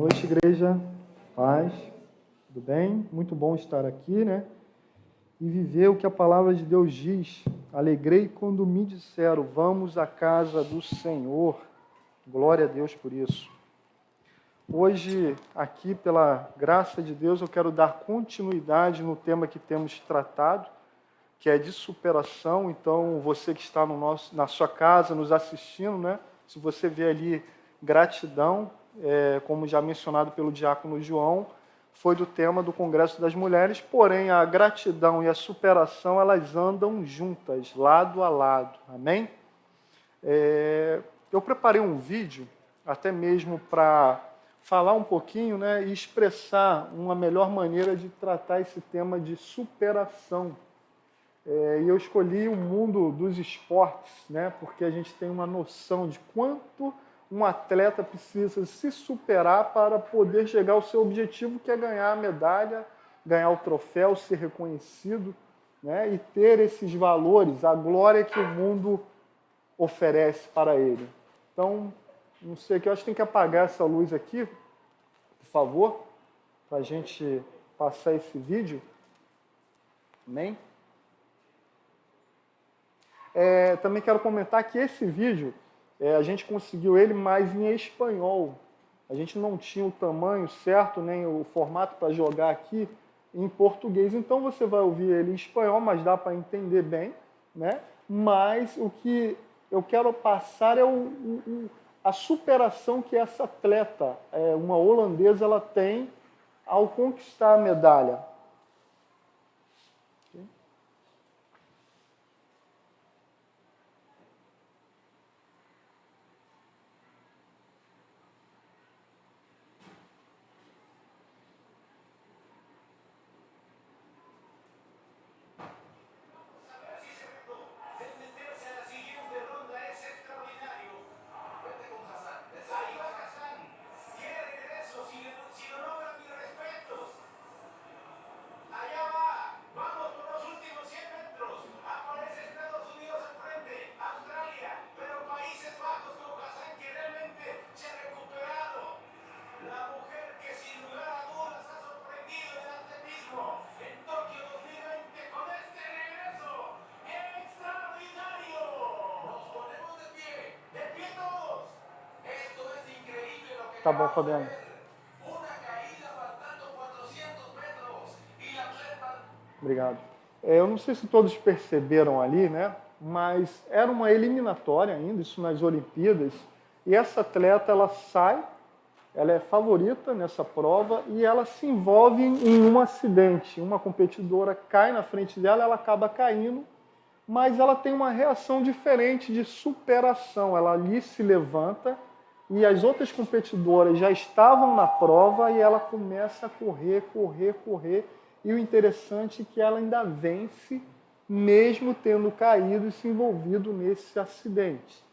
noite, igreja. Paz. Tudo bem? Muito bom estar aqui, né? E viver o que a palavra de Deus diz. Alegrei quando me disseram, vamos à casa do Senhor. Glória a Deus por isso. Hoje, aqui, pela graça de Deus, eu quero dar continuidade no tema que temos tratado, que é de superação. Então, você que está na sua casa, nos assistindo, né? Se você vê ali gratidão, como já mencionado pelo diácono João, foi do tema do Congresso das Mulheres, porém a gratidão e a superação, elas andam juntas, lado a lado, amém? Eu preparei um vídeo, até mesmo para falar um pouquinho, né, e expressar uma melhor maneira de tratar esse tema de superação. E eu escolhi o mundo dos esportes, né, porque a gente tem uma noção de quanto um atleta precisa se superar para poder chegar ao seu objetivo, que é ganhar a medalha, ganhar o troféu, ser reconhecido, né, e ter esses valores, a glória que o mundo oferece para ele. Então, não sei o que, eu acho que tem que apagar essa luz aqui, por favor, para a gente passar esse vídeo. Amém? Também quero comentar que esse vídeo, a gente conseguiu ele mais em espanhol. A gente não tinha o tamanho certo, nem o formato para jogar aqui em português. Então você vai ouvir ele em espanhol, mas dá para entender bem, né? Mas o que eu quero passar é a superação que essa atleta, uma holandesa, ela tem ao conquistar a medalha. Tá bom, Fabiano. Obrigado. Eu não sei se todos perceberam ali, né? Mas era uma eliminatória ainda, isso nas Olimpíadas. E essa atleta, ela sai, ela é favorita nessa prova e ela se envolve em um acidente. Uma competidora cai na frente dela, ela acaba caindo, mas ela tem uma reação diferente de superação. Ela ali se levanta e as outras competidoras já estavam na prova e ela começa a correr. E o interessante é que ela ainda vence, mesmo tendo caído e se envolvido nesse acidente.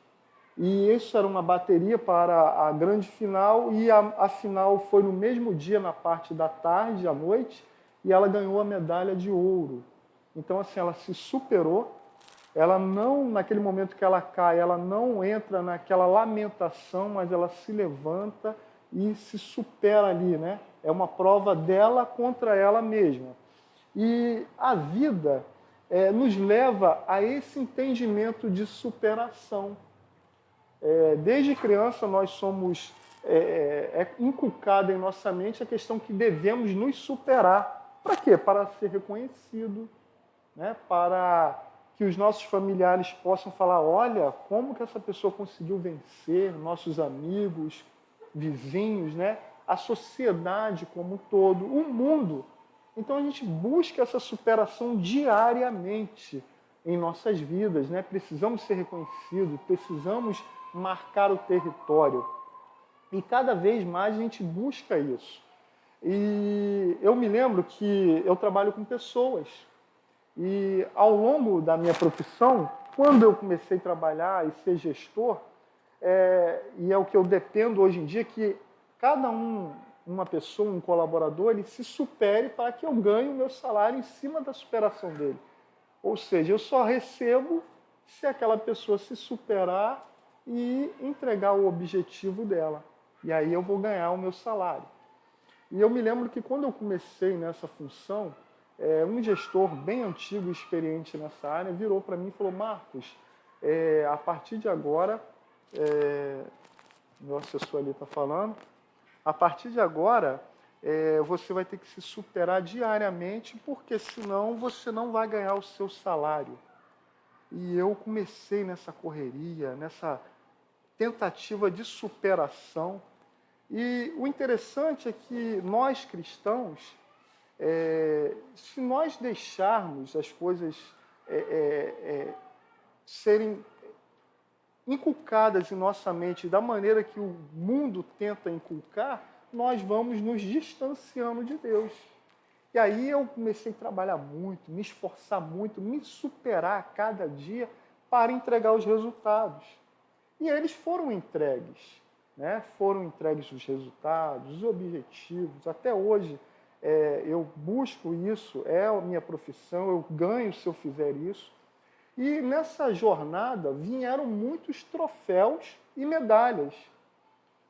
E isso era uma bateria para a grande final, e a final foi no mesmo dia, na parte da tarde, à noite, e ela ganhou a medalha de ouro. Então, assim, ela se superou. Ela não, naquele momento que ela cai, ela não entra naquela lamentação, mas ela se levanta e se supera ali, né? É uma prova dela contra ela mesma. E a vida nos leva a esse entendimento de superação. Desde criança nós somos inculcada em nossa mente a questão que devemos nos superar. Para quê? Para ser reconhecido, né? Para que os nossos familiares possam falar, olha, como que essa pessoa conseguiu vencer, nossos amigos, vizinhos, né? A sociedade como um todo, o mundo. Então a gente busca essa superação diariamente em nossas vidas, né? Precisamos ser reconhecidos, precisamos marcar o território. E cada vez mais a gente busca isso. E eu me lembro que eu trabalho com pessoas. E ao longo da minha profissão, quando eu comecei a trabalhar e ser gestor, e é o que eu dependo hoje em dia, que cada uma pessoa, um colaborador, ele se supere para que eu ganhe o meu salário em cima da superação dele. Ou seja, eu só recebo se aquela pessoa se superar e entregar o objetivo dela. e aí eu vou ganhar o meu salário. E eu me lembro que quando eu comecei nessa função, um gestor bem antigo e experiente nessa área virou para mim e falou: Marcos, a partir de agora, meu assessor ali está falando, a partir de agora você vai ter que se superar diariamente, porque senão você não vai ganhar o seu salário. E eu comecei nessa correria, nessa tentativa de superação. E o interessante é que nós cristãos, se nós deixarmos as coisas serem inculcadas em nossa mente da maneira que o mundo tenta inculcar, nós vamos nos distanciando de Deus. E aí eu comecei a trabalhar muito, me esforçar muito, me superar a cada dia para entregar os resultados. E eles foram entregues, né? Foram entregues os resultados, os objetivos. Até hoje eu busco isso, é a minha profissão, eu ganho se eu fizer isso. E nessa jornada vieram muitos troféus e medalhas.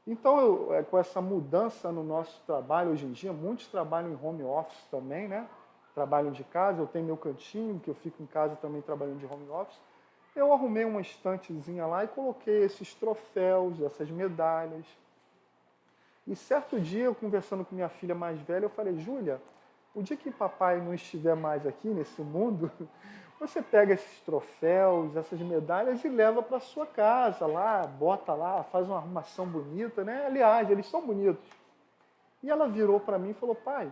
Então, com essa mudança no nosso trabalho, hoje em dia, muitos trabalham em home office também, né? Trabalham de casa, eu tenho meu cantinho, que eu fico em casa também trabalhando de home office. Eu arrumei uma estantezinha lá e coloquei esses troféus, essas medalhas. E certo dia, eu conversando com minha filha mais velha, eu falei: Júlia, o dia que papai não estiver mais aqui nesse mundo, você pega esses troféus, essas medalhas e leva para sua casa lá, bota lá, faz uma arrumação bonita, né? Aliás, eles são bonitos. E ela virou para mim e falou: pai,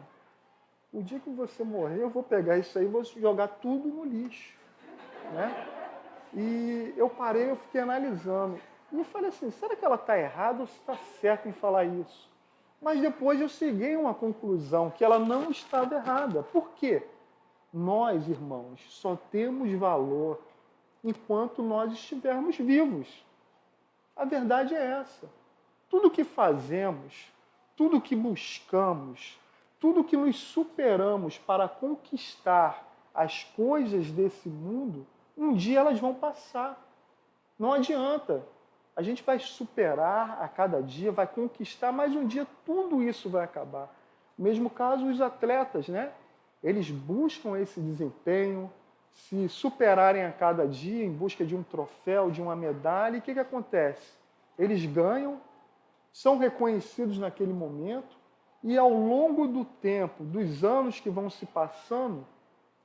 o dia que você morrer, eu vou pegar isso aí e vou jogar tudo no lixo, né? E eu parei, eu fiquei analisando. E eu falei assim: será que ela está errada ou está certa em falar isso? Mas depois eu cheguei a uma conclusão que ela não estava errada. Por quê? Nós, irmãos, só temos valor enquanto nós estivermos vivos. A verdade é essa. Tudo que fazemos, tudo que buscamos, tudo que nos superamos para conquistar as coisas desse mundo, um dia elas vão passar. Não adianta. A gente vai superar a cada dia, vai conquistar, mas um dia tudo isso vai acabar. No mesmo caso, os atletas, né? Eles buscam esse desempenho, se superarem a cada dia em busca de um troféu, de uma medalha. E o que acontece? Eles ganham, são reconhecidos naquele momento, e ao longo do tempo, dos anos que vão se passando,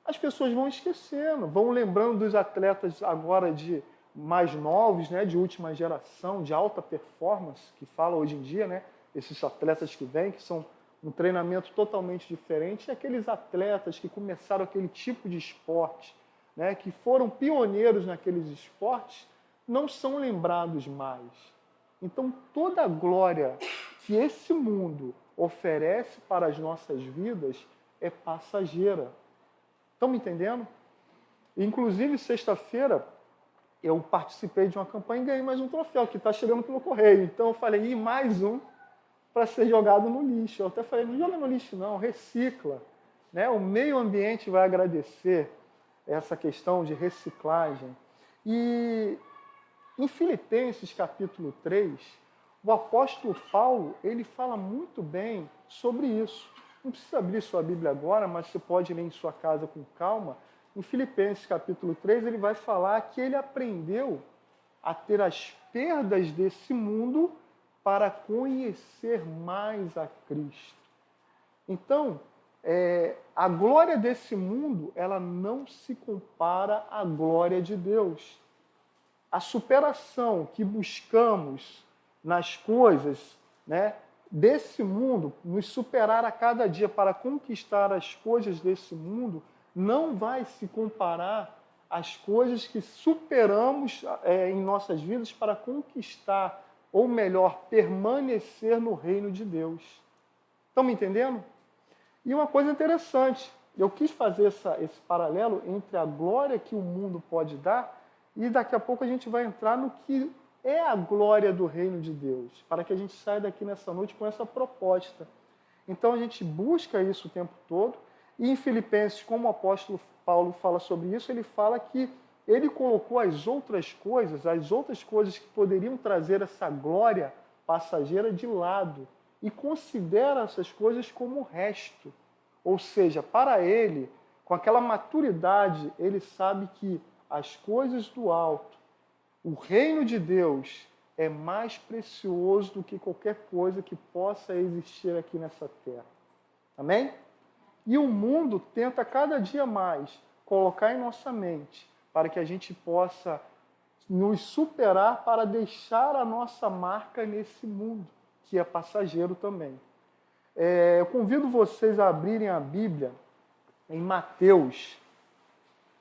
as pessoas vão esquecendo, vão lembrando dos atletas agora de mais novos, né, de última geração, de alta performance, que fala hoje em dia, né, esses atletas que vêm, que são um treinamento totalmente diferente, e aqueles atletas que começaram aquele tipo de esporte, né, que foram pioneiros naqueles esportes, não são lembrados mais. Então, toda a glória que esse mundo oferece para as nossas vidas é passageira. Estão me entendendo? Inclusive, sexta-feira, eu participei de uma campanha e ganhei mais um troféu, que está chegando pelo correio. Então, eu falei: mais um para ser jogado no lixo. Eu até falei: não joga no lixo não, recicla. Né? O meio ambiente vai agradecer essa questão de reciclagem. E em Filipenses capítulo 3, o apóstolo Paulo, ele fala muito bem sobre isso. Não precisa abrir sua Bíblia agora, mas você pode ler em sua casa com calma. Em Filipenses capítulo 3, ele vai falar que ele aprendeu a ter as perdas desse mundo para conhecer mais a Cristo. Então, a glória desse mundo, ela não se compara à glória de Deus. A superação que buscamos nas coisas, né, desse mundo, nos superar a cada dia para conquistar as coisas desse mundo, não vai se comparar às coisas que superamos em nossas vidas para conquistar, ou melhor, permanecer no reino de Deus. Estão me entendendo? E uma coisa interessante, eu quis fazer esse paralelo entre a glória que o mundo pode dar e daqui a pouco a gente vai entrar no que é a glória do reino de Deus, para que a gente saia daqui nessa noite com essa proposta. Então a gente busca isso o tempo todo, e em Filipenses, como o apóstolo Paulo fala sobre isso, ele fala que ele colocou as outras coisas que poderiam trazer essa glória passageira de lado e considera essas coisas como o resto. Ou seja, para ele, com aquela maturidade, ele sabe que as coisas do alto, o reino de Deus, é mais precioso do que qualquer coisa que possa existir aqui nessa terra. Amém? E o mundo tenta cada dia mais colocar em nossa mente para que a gente possa nos superar para deixar a nossa marca nesse mundo, que é passageiro também. Eu convido vocês a abrirem a Bíblia em Mateus,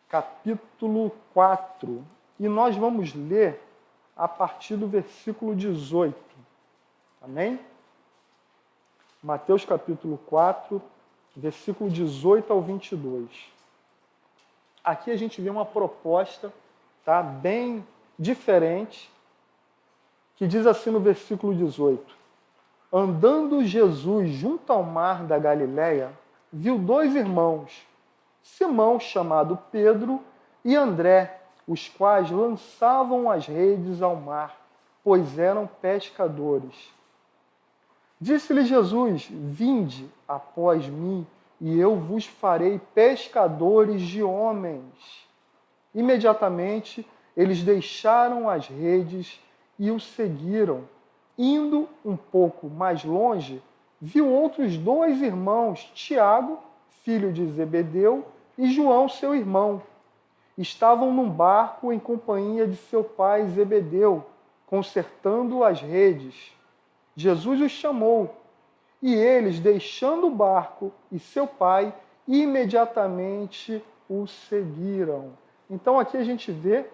capítulo 4, e nós vamos ler a partir do versículo 18. Amém? Mateus, capítulo 4, versículo 18 ao 22. Aqui a gente vê uma proposta, tá, bem diferente, que diz assim no versículo 18. Andando Jesus junto ao mar da Galileia, viu dois irmãos, Simão, chamado Pedro, e André, os quais lançavam as redes ao mar, pois eram pescadores. Disse-lhe Jesus: Vinde após mim, e eu vos farei pescadores de homens. Imediatamente eles deixaram as redes e o seguiram. Indo um pouco mais longe, viu outros dois irmãos, Tiago, filho de Zebedeu, e João, seu irmão. Estavam num barco em companhia de seu pai Zebedeu, consertando as redes. Jesus os chamou, e eles, deixando o barco e seu pai, imediatamente o seguiram. Então aqui a gente vê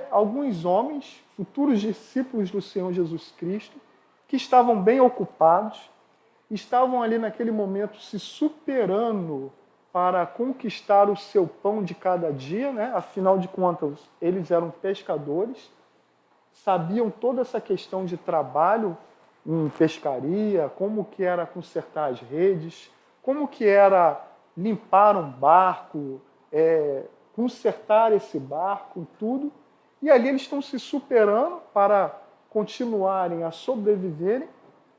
alguns homens, futuros discípulos do Senhor Jesus Cristo, que estavam bem ocupados, estavam ali naquele momento se superando para conquistar o seu pão de cada dia, né? Afinal de contas, eles eram pescadores, sabiam toda essa questão de trabalho em pescaria, como que era consertar as redes, como que era limpar um barco, consertar esse barco, tudo. E ali eles estão se superando para continuarem a sobreviverem,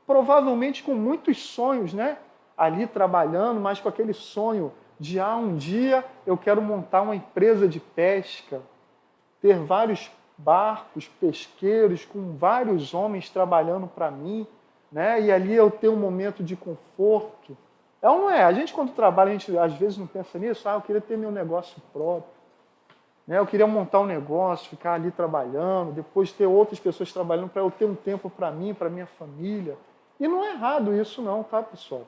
provavelmente com muitos sonhos, né? Ali trabalhando, mas com aquele sonho de um dia eu quero montar uma empresa de pesca, ter vários barcos pesqueiros com vários homens trabalhando para mim, né? E ali eu ter um momento de conforto. É ou não é? A gente, quando trabalha, a gente às vezes não pensa nisso. Eu queria ter meu negócio próprio, né? Eu queria montar um negócio, ficar ali trabalhando, depois ter outras pessoas trabalhando para eu ter um tempo para mim, para minha família. E não é errado isso não, tá, pessoal?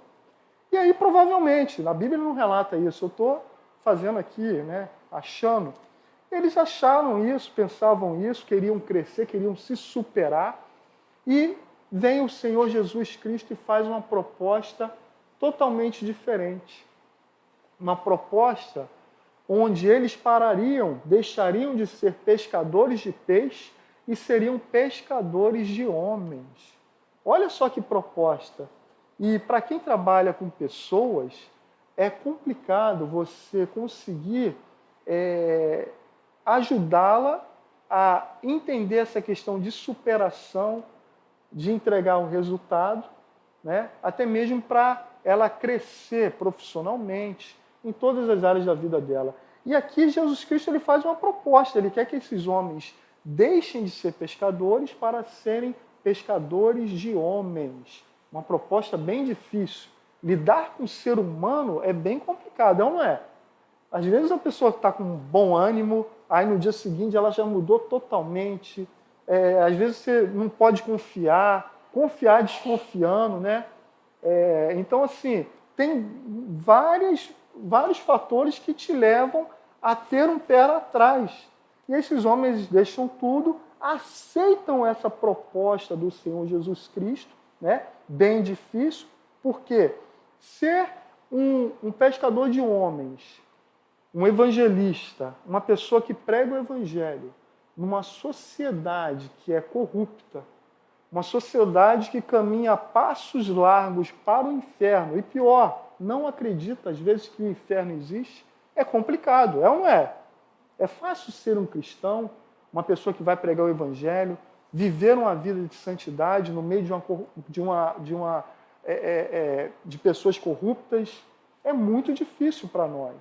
E aí, provavelmente, na Bíblia não relata isso. Eu estou fazendo aqui, né, achando. Eles acharam isso, pensavam isso, queriam crescer, queriam se superar. E vem o Senhor Jesus Cristo e faz uma proposta totalmente diferente. Uma proposta onde eles parariam, deixariam de ser pescadores de peixe e seriam pescadores de homens. Olha só que proposta. E para quem trabalha com pessoas, é complicado você conseguir ajudá-la a entender essa questão de superação, de entregar o resultado, né? Até mesmo para ela crescer profissionalmente em todas as áreas da vida dela. E aqui Jesus Cristo ele faz uma proposta, ele quer que esses homens deixem de ser pescadores para serem pescadores de homens. Uma proposta bem difícil. Lidar com o ser humano é bem complicado, é ou não é? Às vezes a pessoa está com um bom ânimo, aí no dia seguinte ela já mudou totalmente. Às vezes você não pode confiar desconfiando, né? Então, assim, tem vários fatores que te levam a ter um pé atrás. E esses homens deixam tudo, aceitam essa proposta do Senhor Jesus Cristo, né? Bem difícil, porque ser um pescador de homens, um evangelista, uma pessoa que prega o evangelho, numa sociedade que é corrupta, uma sociedade que caminha a passos largos para o inferno, e pior, não acredita às vezes que o inferno existe, é complicado, é ou não é? É fácil ser um cristão, uma pessoa que vai pregar o evangelho, viver uma vida de santidade no meio de pessoas corruptas, é muito difícil para nós.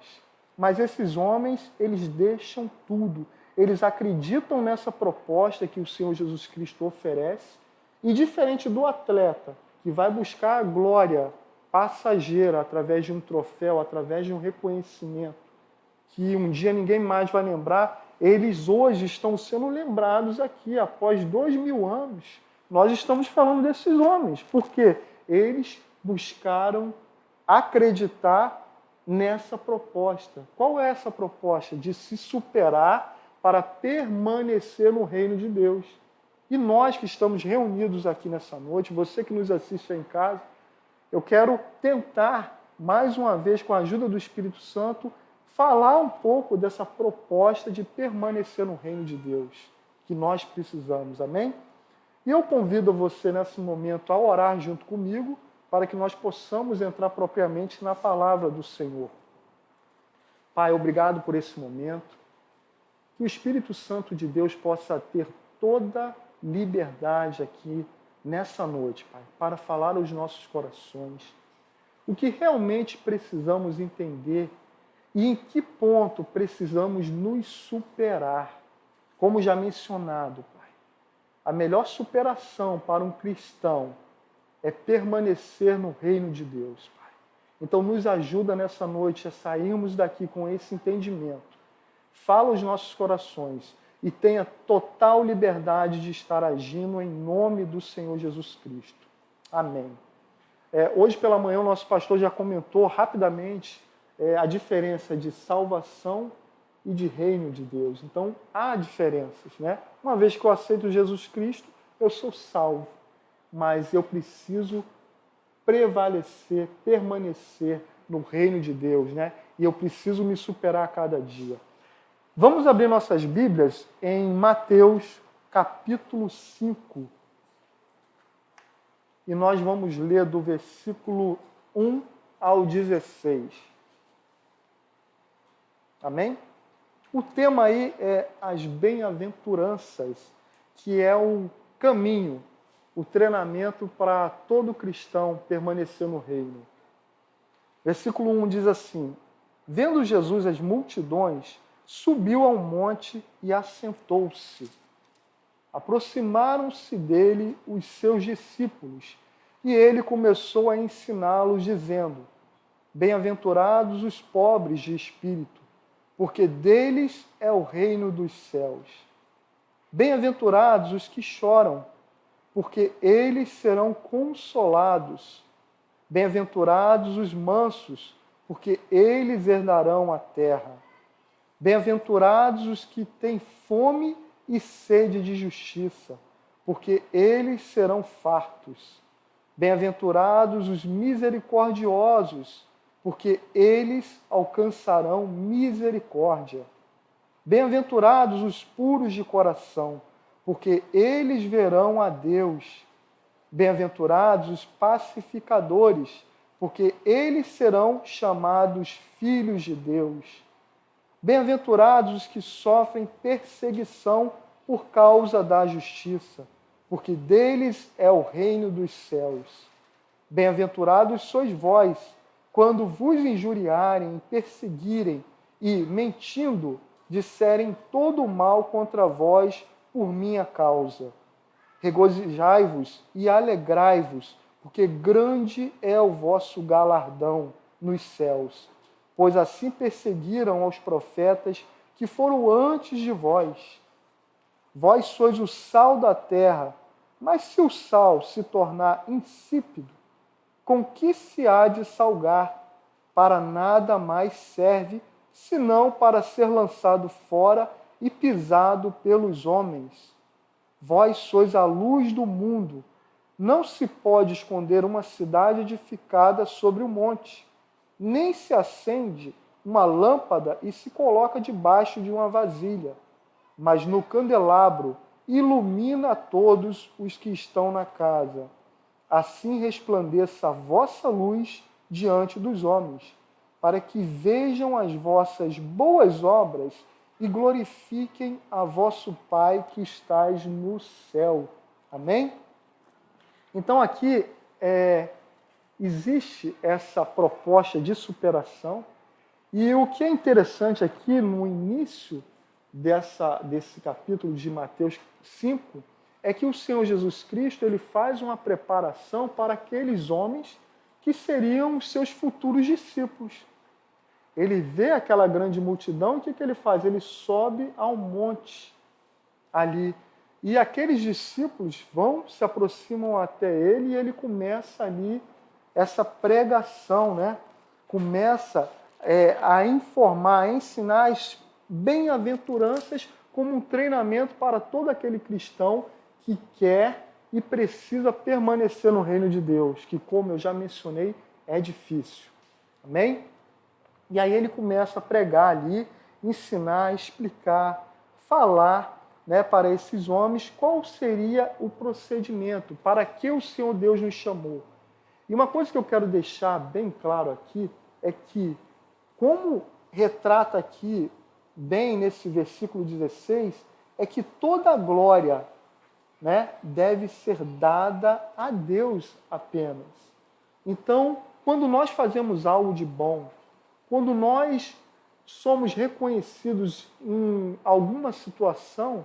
Mas esses homens, eles deixam tudo. Eles acreditam nessa proposta que o Senhor Jesus Cristo oferece. E diferente do atleta, que vai buscar a glória passageira através de um troféu, através de um reconhecimento, que um dia ninguém mais vai lembrar, eles hoje estão sendo lembrados aqui, após 2000 anos. Nós estamos falando desses homens, porque eles buscaram acreditar nessa proposta. Qual é essa proposta? De se superar para permanecer no reino de Deus. E nós que estamos reunidos aqui nessa noite, você que nos assiste aí em casa, eu quero tentar, mais uma vez, com a ajuda do Espírito Santo, falar um pouco dessa proposta de permanecer no reino de Deus, que nós precisamos, amém? E eu convido você, nesse momento, a orar junto comigo, para que nós possamos entrar propriamente na palavra do Senhor. Pai, obrigado por esse momento. Que o Espírito Santo de Deus possa ter toda liberdade aqui nessa noite, Pai, para falar aos nossos corações o que realmente precisamos entender e em que ponto precisamos nos superar. Como já mencionado, Pai, a melhor superação para um cristão é permanecer no reino de Deus, Pai. Então nos ajuda nessa noite a sairmos daqui com esse entendimento. Fala aos nossos corações e tenha total liberdade de estar agindo em nome do Senhor Jesus Cristo. Amém. Hoje pela manhã o nosso pastor já comentou rapidamente a diferença de salvação e de reino de Deus. Então há diferenças, né? Uma vez que eu aceito Jesus Cristo, eu sou salvo, mas eu preciso prevalecer, permanecer no reino de Deus, né? E eu preciso me superar a cada dia. Vamos abrir nossas Bíblias em Mateus, capítulo 5. E nós vamos ler do versículo 1 ao 16. Amém? O tema aí é as bem-aventuranças, que é o caminho, o treinamento para todo cristão permanecer no reino. Versículo 1 diz assim: Vendo Jesus as multidões, subiu ao monte e assentou-se. Aproximaram-se dele os seus discípulos, e ele começou a ensiná-los, dizendo: Bem-aventurados os pobres de espírito, porque deles é o reino dos céus. Bem-aventurados os que choram, porque eles serão consolados. Bem-aventurados os mansos, porque eles herdarão a terra. Bem-aventurados os que têm fome e sede de justiça, porque eles serão fartos. Bem-aventurados os misericordiosos, porque eles alcançarão misericórdia. Bem-aventurados os puros de coração, porque eles verão a Deus. Bem-aventurados os pacificadores, porque eles serão chamados filhos de Deus. Bem-aventurados os que sofrem perseguição por causa da justiça, porque deles é o reino dos céus. Bem-aventurados sois vós, quando vos injuriarem, perseguirem e, mentindo, disserem todo o mal contra vós por minha causa. Regozijai-vos e alegrai-vos, porque grande é o vosso galardão nos céus. Pois assim perseguiram aos profetas que foram antes de vós. Vós sois o sal da terra, mas se o sal se tornar insípido, com que se há de salgar? Para nada mais serve, senão para ser lançado fora e pisado pelos homens. Vós sois a luz do mundo. Não se pode esconder uma cidade edificada sobre o monte, nem se acende uma lâmpada e se coloca debaixo de uma vasilha, mas no candelabro ilumina a todos os que estão na casa. Assim resplandeça a vossa luz diante dos homens, para que vejam as vossas boas obras e glorifiquem a vosso Pai que estais no céu. Amém? Então aqui existe essa proposta de superação, e o que é interessante aqui no início desse capítulo de Mateus 5 é que o Senhor Jesus Cristo ele faz uma preparação para aqueles homens que seriam os seus futuros discípulos. Ele vê aquela grande multidão e o que ele faz? Ele sobe ao monte ali. E aqueles discípulos se aproximam até ele e ele começa ali essa pregação, né? Começa a informar, a ensinar as bem-aventuranças como um treinamento para todo aquele cristão que quer e precisa permanecer no reino de Deus, que, como eu já mencionei, é difícil. Amém? E aí ele começa a pregar ali, ensinar, explicar, falar, né, para esses homens qual seria o procedimento, para que o Senhor Deus nos chamou. E uma coisa que eu quero deixar bem claro aqui é que, como retrata aqui bem nesse versículo 16, é que toda a glória, né, deve ser dada a Deus apenas. Então, quando nós fazemos algo de bom, quando nós somos reconhecidos em alguma situação,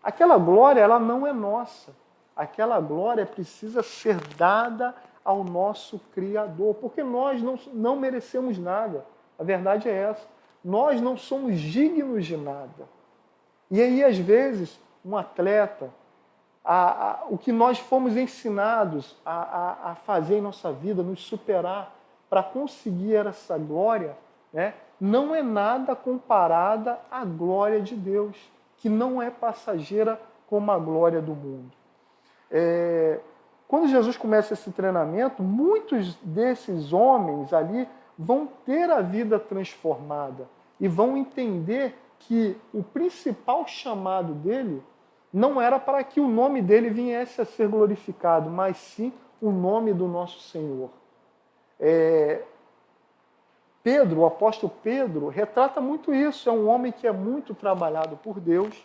aquela glória ela não é nossa. Aquela glória precisa ser dada ao nosso Criador, porque nós não merecemos nada. A verdade é essa. Nós não somos dignos de nada. E aí, às vezes, um atleta, o que nós fomos ensinados a fazer em nossa vida, nos superar para conseguir essa glória, né, não é nada comparada à glória de Deus, que não é passageira como a glória do mundo. Quando Jesus começa esse treinamento, muitos desses homens ali vão ter a vida transformada e vão entender que o principal chamado dele não era para que o nome dele viesse a ser glorificado, mas sim o nome do nosso Senhor. Pedro, o apóstolo Pedro, retrata muito isso. É um homem que é muito trabalhado por Deus.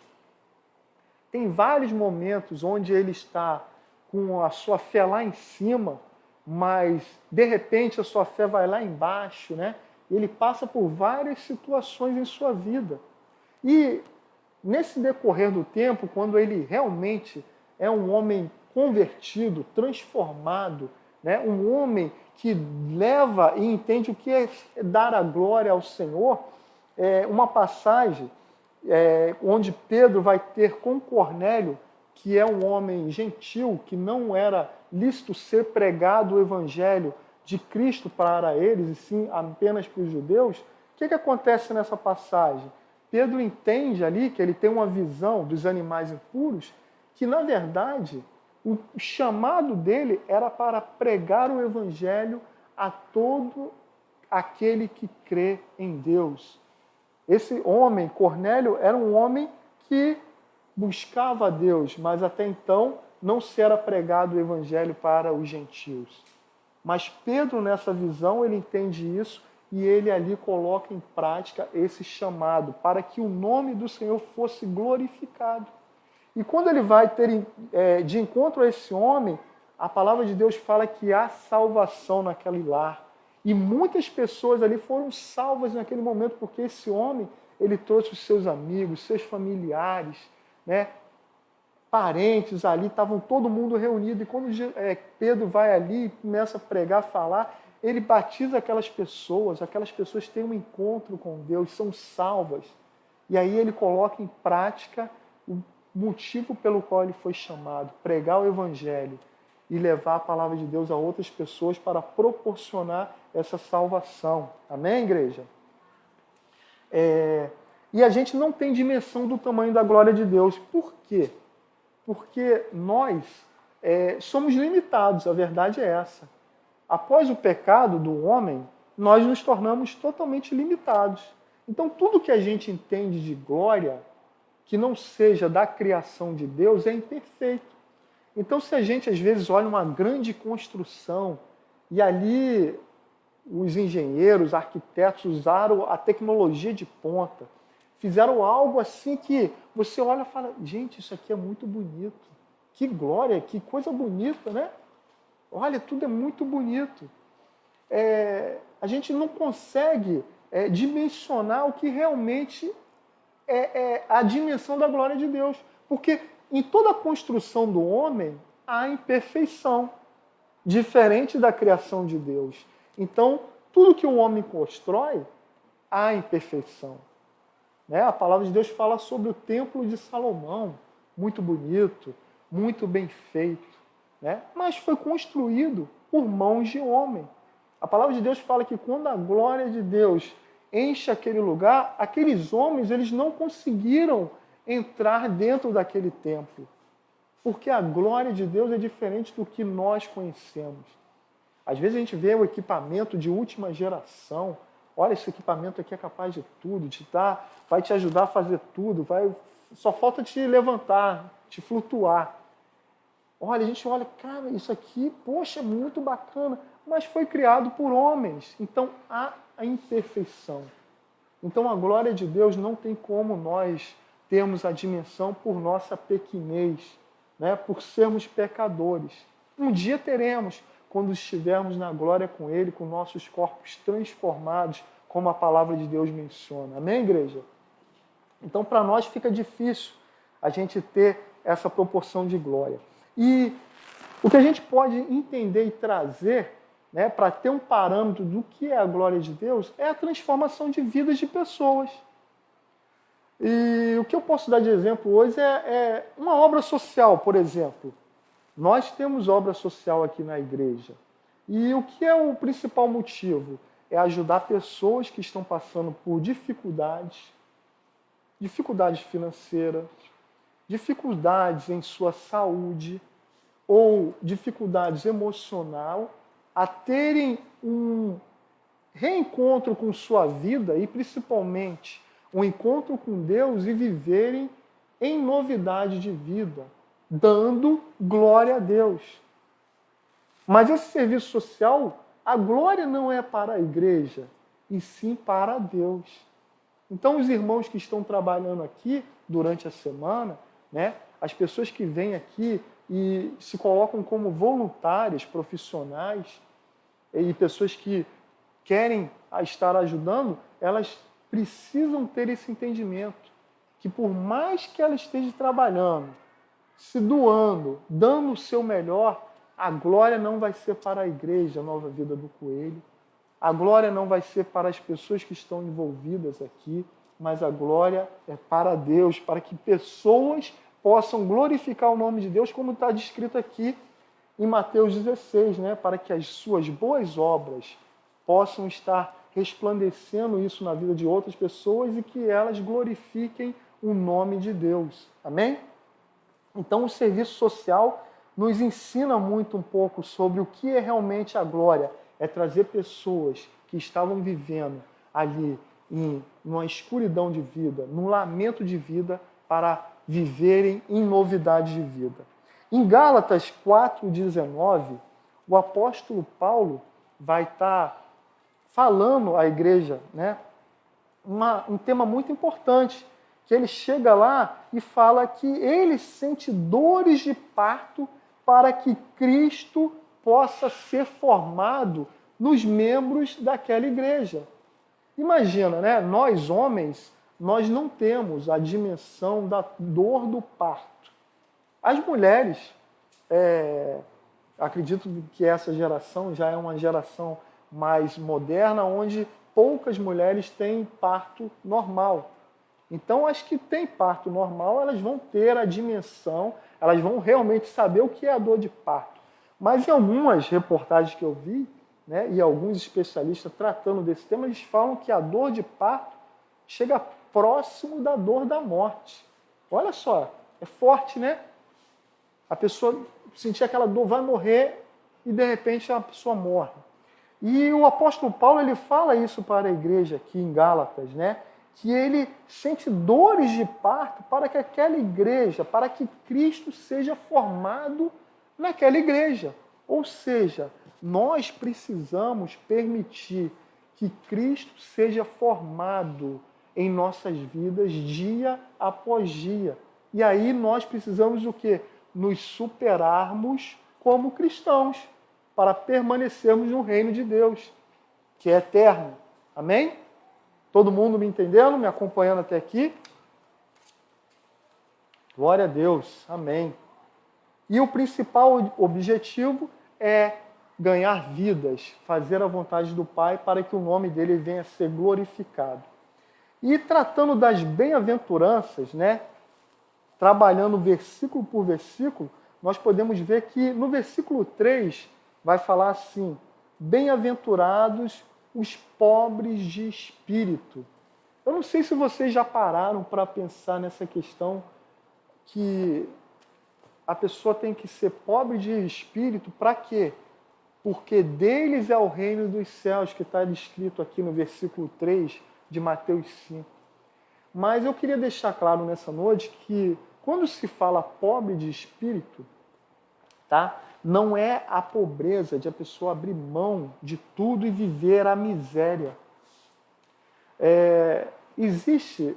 Tem vários momentos onde ele está com a sua fé lá em cima, mas de repente a sua fé vai lá embaixo, né? Ele passa por várias situações em sua vida. E nesse decorrer do tempo, quando ele realmente é um homem convertido, transformado, né? Um homem que leva e entende o que é dar a glória ao Senhor, uma passagem onde Pedro vai ter com Cornélio, que é um homem gentil, que não era lícito ser pregado o evangelho de Cristo para eles, e sim apenas para os judeus. O que acontece nessa passagem? Pedro entende ali que ele tem uma visão dos animais impuros, que na verdade o chamado dele era para pregar o evangelho a todo aquele que crê em Deus. Esse homem, Cornélio, era um homem que buscava a Deus, mas até então não se era pregado o evangelho para os gentios. Mas Pedro, nessa visão, ele entende isso e ele ali coloca em prática esse chamado para que o nome do Senhor fosse glorificado. E quando ele vai ter de encontro a esse homem, a palavra de Deus fala que há salvação naquele lar. E muitas pessoas ali foram salvas naquele momento, porque esse homem, ele trouxe os seus amigos, seus familiares, né, parentes ali, estavam todo mundo reunido. E quando Pedro vai ali e começa a pregar, falar, ele batiza aquelas pessoas têm um encontro com Deus, são salvas. E aí ele coloca em prática o motivo pelo qual ele foi chamado, pregar o evangelho e levar a palavra de Deus a outras pessoas para proporcionar essa salvação. Amém, igreja? E a gente não tem dimensão do tamanho da glória de Deus. Por quê? Porque nós somos limitados, a verdade é essa. Após o pecado do homem, nós nos tornamos totalmente limitados. Então, tudo que a gente entende de glória, que não seja da criação de Deus, é imperfeito. Então, se a gente, às vezes, olha uma grande construção e ali os engenheiros, arquitetos usaram a tecnologia de ponta, fizeram algo assim que você olha e fala, gente, isso aqui é muito bonito. Que glória, que coisa bonita, né? Olha, tudo é muito bonito. A gente não consegue dimensionar o que realmente é a dimensão da glória de Deus. Porque em toda a construção do homem há imperfeição, diferente da criação de Deus. Então, tudo que o homem constrói, há imperfeição. Né? A palavra de Deus fala sobre o templo de Salomão, muito bonito, muito bem feito, né? Mas foi construído por mãos de homem. A palavra de Deus fala que quando a glória de Deus enche aquele lugar, aqueles homens eles não conseguiram entrar dentro daquele templo, porque a glória de Deus é diferente do que nós conhecemos. Às vezes a gente vê o equipamento de última geração. Olha, esse equipamento aqui é capaz de tudo, vai te ajudar a fazer tudo, só falta te levantar, te flutuar. Olha, a gente olha, cara, isso aqui, poxa, é muito bacana, mas foi criado por homens. Então há a imperfeição. Então a glória de Deus não tem como nós termos a dimensão por nossa pequenez, né? Por sermos pecadores. Um dia teremos, quando estivermos na glória com Ele, com nossos corpos transformados, como a palavra de Deus menciona. Amém, igreja? Então, para nós fica difícil a gente ter essa proporção de glória. E o que a gente pode entender e trazer, né, para ter um parâmetro do que é a glória de Deus, é a transformação de vidas de pessoas. E o que eu posso dar de exemplo hoje é uma obra social, por exemplo. Nós temos obra social aqui na igreja. E o que é o principal motivo? É ajudar pessoas que estão passando por dificuldades financeiras, dificuldades em sua saúde ou dificuldades emocional, a terem um reencontro com sua vida e principalmente um encontro com Deus e viverem em novidade de vida, dando glória a Deus. Mas esse serviço social, a glória não é para a igreja, e sim para Deus. Então, os irmãos que estão trabalhando aqui durante a semana, né, as pessoas que vêm aqui e se colocam como voluntários, profissionais, e pessoas que querem estar ajudando, elas precisam ter esse entendimento, que por mais que ela esteja trabalhando, se doando, dando o seu melhor, a glória não vai ser para a igreja Nova Vida do Coelho, a glória não vai ser para as pessoas que estão envolvidas aqui, mas a glória é para Deus, para que pessoas possam glorificar o nome de Deus, como está descrito aqui em Mateus 16, né? Para que as suas boas obras possam estar resplandecendo isso na vida de outras pessoas e que elas glorifiquem o nome de Deus. Amém? Então, o serviço social nos ensina muito um pouco sobre o que é realmente a glória. É trazer pessoas que estavam vivendo ali em uma escuridão de vida, num lamento de vida, para viverem em novidade de vida. Em Gálatas 4,19, o apóstolo Paulo vai estar falando à igreja, né, um tema muito importante, que ele chega lá e fala que ele sente dores de parto para que Cristo possa ser formado nos membros daquela igreja. Imagina, né? Nós homens, nós não temos a dimensão da dor do parto. As mulheres, acredito que essa geração já é uma geração mais moderna, onde poucas mulheres têm parto normal. Então, as que têm parto normal, elas vão ter a dimensão, elas vão realmente saber o que é a dor de parto. Mas em algumas reportagens que eu vi, né, e alguns especialistas tratando desse tema, eles falam que a dor de parto chega próximo da dor da morte. Olha só, é forte, né? A pessoa sentir aquela dor, vai morrer e de repente a pessoa morre. E o apóstolo Paulo ele fala isso para a igreja aqui em Gálatas, né? Que ele sente dores de parto para que aquela igreja, para que Cristo seja formado naquela igreja. Ou seja, nós precisamos permitir que Cristo seja formado em nossas vidas dia após dia. E aí nós precisamos o quê? Nos superarmos como cristãos, para permanecermos no reino de Deus, que é eterno. Amém? Todo mundo me entendendo, me acompanhando até aqui? Glória a Deus. Amém. E o principal objetivo é ganhar vidas, fazer a vontade do Pai para que o nome dele venha a ser glorificado. E tratando das bem-aventuranças, né, trabalhando versículo por versículo, nós podemos ver que no versículo 3 vai falar assim: bem-aventurados os pobres de espírito. Eu não sei se vocês já pararam para pensar nessa questão que a pessoa tem que ser pobre de espírito para quê? Porque deles é o reino dos céus, que está descrito aqui no versículo 3 de Mateus 5. Mas eu queria deixar claro nessa noite que quando se fala pobre de espírito, tá? Não é a pobreza de a pessoa abrir mão de tudo e viver a miséria. Existe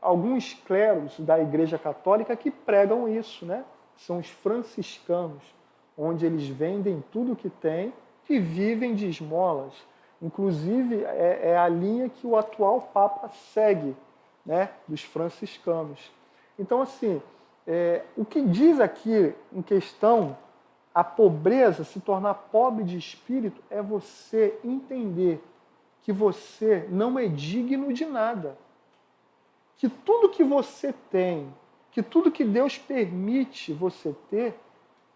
alguns clérigos da Igreja Católica que pregam isso, né? São os franciscanos, onde eles vendem tudo que têm e vivem de esmolas. Inclusive, é a linha que o atual Papa segue, né? Dos franciscanos. Então, assim, o que diz aqui em questão a pobreza, se tornar pobre de espírito, é você entender que você não é digno de nada. Que tudo que você tem, que tudo que Deus permite você ter,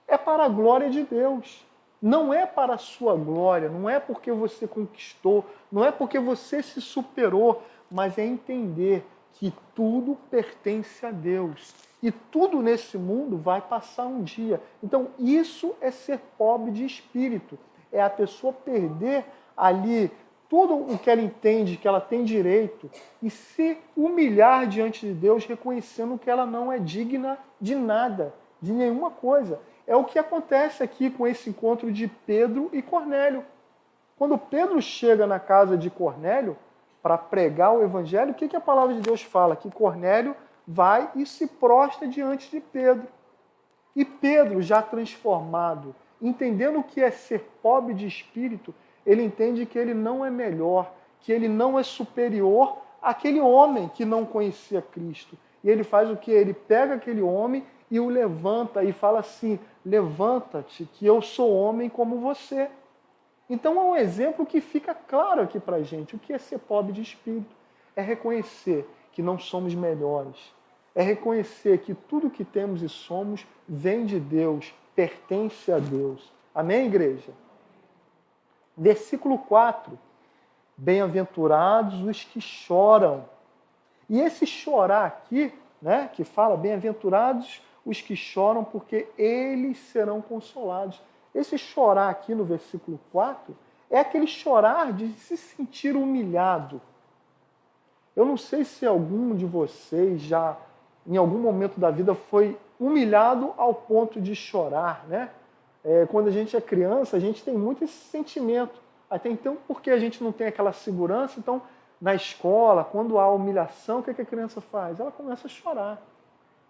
é para a glória de Deus. Não é para a sua glória, não é porque você conquistou, não é porque você se superou, mas é entender que tudo pertence a Deus. E tudo nesse mundo vai passar um dia. Então, isso é ser pobre de espírito. É a pessoa perder ali tudo o que ela entende, que ela tem direito, e se humilhar diante de Deus, reconhecendo que ela não é digna de nada, de nenhuma coisa. É o que acontece aqui com esse encontro de Pedro e Cornélio. Quando Pedro chega na casa de Cornélio para pregar o evangelho, o que a palavra de Deus fala? Que Cornélio vai e se prostra diante de Pedro. E Pedro, já transformado, entendendo o que é ser pobre de espírito, ele entende que ele não é melhor, que ele não é superior àquele homem que não conhecia Cristo. E ele faz o que? Ele pega aquele homem e o levanta e fala assim: levanta-te, que eu sou homem como você. Então é um exemplo que fica claro aqui para a gente. O que é ser pobre de espírito? É reconhecer que não somos melhores. É reconhecer que tudo que temos e somos vem de Deus, pertence a Deus. Amém, igreja? Versículo 4. Bem-aventurados os que choram. E esse chorar aqui, né, que fala bem-aventurados os que choram, porque eles serão consolados. Esse chorar aqui no versículo 4 é aquele chorar de se sentir humilhado. Eu não sei se algum de vocês já, em algum momento da vida, foi humilhado ao ponto de chorar, né? Quando a gente é criança, a gente tem muito esse sentimento. Até então, porque a gente não tem aquela segurança, então, na escola, quando há humilhação, o que a criança faz? Ela começa a chorar.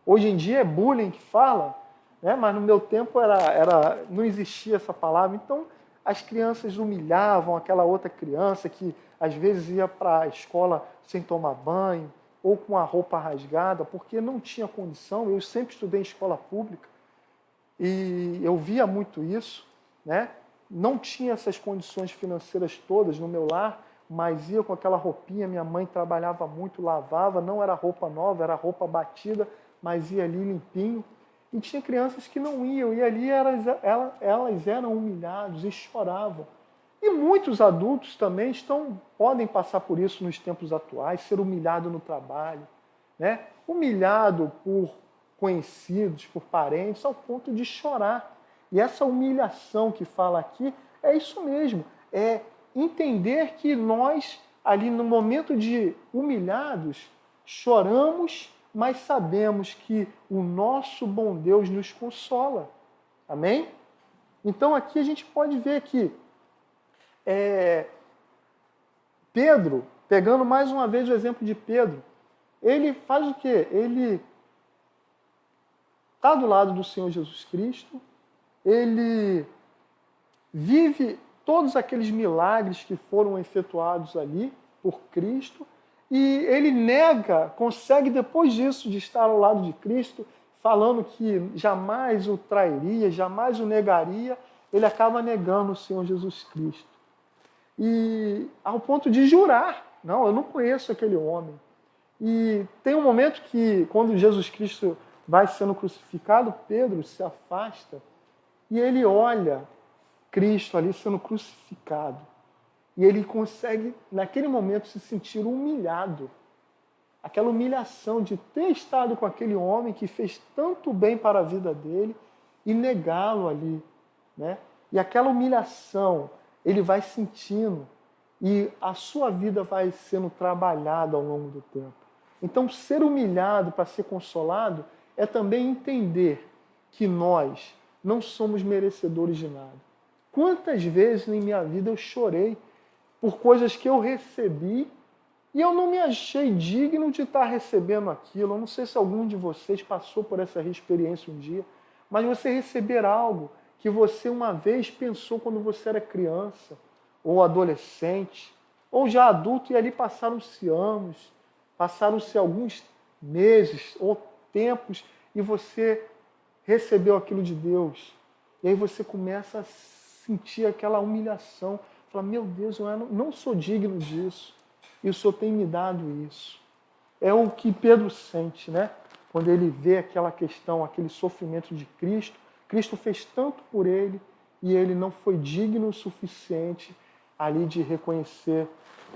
Hoje em dia é bullying que fala, né? Mas no meu tempo não existia essa palavra. Então, as crianças humilhavam aquela outra criança que, às vezes, ia para a escola sem tomar banho ou com a roupa rasgada, porque não tinha condição. Eu sempre estudei em escola pública e eu via muito isso, né? Não tinha essas condições financeiras todas no meu lar, mas ia com aquela roupinha. Minha mãe trabalhava muito, lavava, não era roupa nova, era roupa batida, mas ia ali limpinho. E tinha crianças que não iam, e ali elas eram humilhadas e choravam. E muitos adultos também podem passar por isso nos tempos atuais, ser humilhado no trabalho, né? Humilhado por conhecidos, por parentes, ao ponto de chorar. E essa humilhação que fala aqui é isso mesmo, é entender que nós, ali no momento de humilhados, choramos, mas sabemos que o nosso bom Deus nos consola. Amém? Então aqui a gente pode ver que Pedro Pegando mais uma vez o exemplo de Pedro, ele faz o quê? Ele está do lado do Senhor Jesus Cristo, ele vive todos aqueles milagres que foram efetuados ali por Cristo, e ele consegue depois disso, de estar ao lado de Cristo, falando que jamais o trairia, jamais o negaria, ele acaba negando o Senhor Jesus Cristo. E ao ponto de jurar, não, eu não conheço aquele homem. E tem um momento que, quando Jesus Cristo vai sendo crucificado, Pedro se afasta e ele olha Cristo ali sendo crucificado. E ele consegue, naquele momento, se sentir humilhado. Aquela humilhação de ter estado com aquele homem que fez tanto bem para a vida dele e negá-lo ali, né? E aquela humilhação, ele vai sentindo e a sua vida vai sendo trabalhada ao longo do tempo. Então, ser humilhado para ser consolado é também entender que nós não somos merecedores de nada. Quantas vezes em minha vida eu chorei por coisas que eu recebi e eu não me achei digno de estar recebendo aquilo. Eu não sei se algum de vocês passou por essa experiência um dia, mas você receber algo que você uma vez pensou quando você era criança, ou adolescente, ou já adulto, e ali passaram-se anos, passaram-se alguns meses ou tempos, e você recebeu aquilo de Deus. E aí você começa a sentir aquela humilhação. Fala, meu Deus, eu não sou digno disso. E o Senhor tem me dado isso. É o que Pedro sente, né? Quando ele vê aquela questão, aquele sofrimento de Cristo. Cristo fez tanto por ele e ele não foi digno o suficiente ali de reconhecer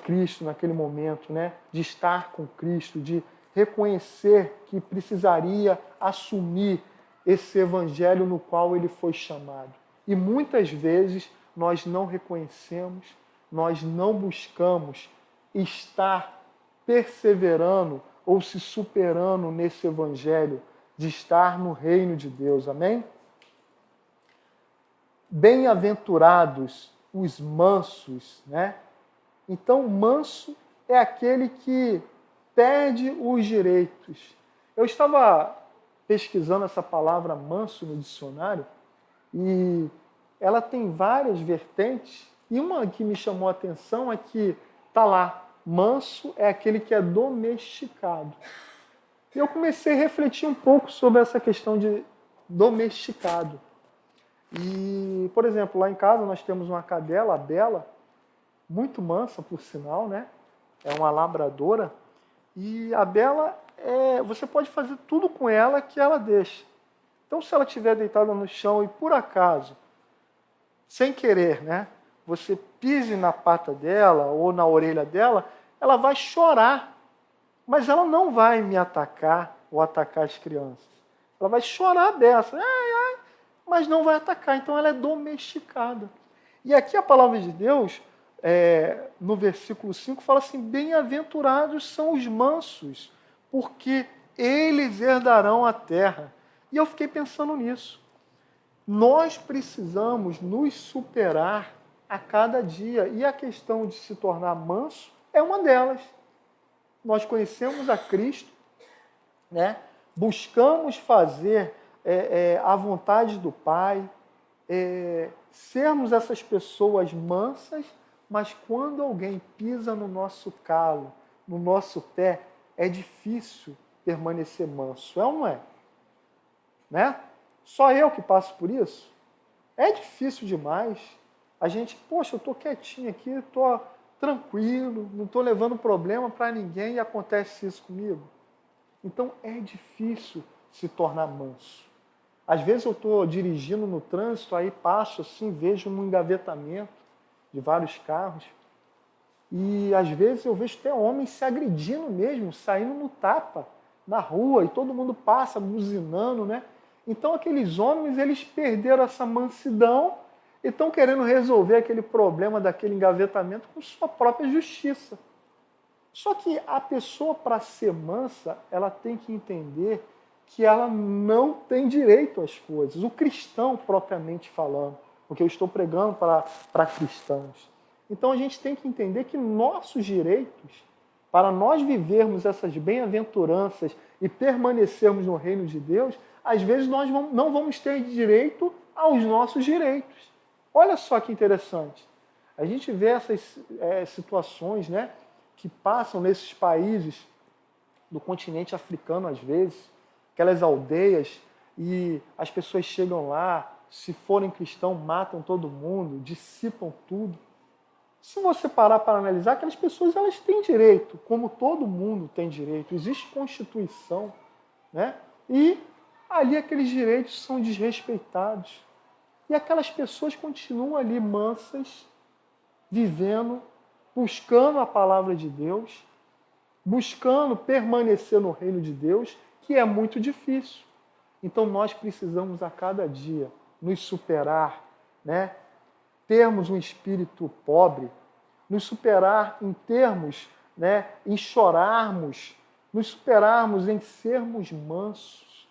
Cristo naquele momento, né? De estar com Cristo, de reconhecer que precisaria assumir esse evangelho no qual ele foi chamado. E muitas vezes nós não reconhecemos, nós não buscamos estar perseverando ou se superando nesse evangelho, de estar no reino de Deus. Amém? Bem-aventurados os mansos, né? Então, manso é aquele que perde os direitos. Eu estava pesquisando essa palavra manso no dicionário e ela tem várias vertentes, e uma que me chamou a atenção é que está lá, manso é aquele que é domesticado. E eu comecei a refletir um pouco sobre essa questão de domesticado. E, por exemplo, lá em casa nós temos uma cadela, a Bela, muito mansa, por sinal, né? É uma labradora. E a Bela, você pode fazer tudo com ela que ela deixa. Então, se ela estiver deitada no chão e, por acaso, sem querer, né, você pise na pata dela ou na orelha dela, ela vai chorar. Mas ela não vai me atacar ou atacar as crianças. Ela vai chorar dessa, mas não vai atacar. Então, ela é domesticada. E aqui a palavra de Deus, no versículo 5, fala assim, bem-aventurados são os mansos, porque eles herdarão a terra. E eu fiquei pensando nisso. Nós precisamos nos superar a cada dia. E a questão de se tornar manso é uma delas. Nós conhecemos a Cristo, né? Buscamos fazer a vontade do Pai, sermos essas pessoas mansas, mas quando alguém pisa no nosso calo, no nosso pé, é difícil permanecer manso. É ou não é? Né? Só eu que passo por isso? É difícil demais. A gente, poxa, eu estou quietinho aqui, estou tranquilo, não estou levando problema para ninguém e acontece isso comigo. Então é difícil se tornar manso. Às vezes eu estou dirigindo no trânsito, aí passo assim, vejo um engavetamento de vários carros. E às vezes eu vejo até homens se agredindo mesmo, saindo no tapa na rua, e todo mundo passa buzinando, né? Então aqueles homens, eles perderam essa mansidão e estão querendo resolver aquele problema daquele engavetamento com sua própria justiça. Só que a pessoa, para ser mansa, ela tem que entender que ela não tem direito às coisas. O cristão, propriamente falando, porque eu estou pregando para cristãos. Então a gente tem que entender que nossos direitos, para nós vivermos essas bem-aventuranças e permanecermos no reino de Deus, às vezes nós não vamos ter direito aos nossos direitos. Olha só que interessante. A gente vê essas situações, né, que passam nesses países do continente africano, às vezes, aquelas aldeias, e as pessoas chegam lá, se forem cristãos, matam todo mundo, dissipam tudo. Se você parar para analisar, aquelas pessoas elas têm direito, como todo mundo tem direito. Existe Constituição, né? E ali aqueles direitos são desrespeitados. E aquelas pessoas continuam ali mansas, vivendo, buscando a palavra de Deus, buscando permanecer no reino de Deus, que é muito difícil. Então nós precisamos a cada dia nos superar, né? Termos um espírito pobre, nos superar em termos, né, em chorarmos, nos superarmos em sermos mansos,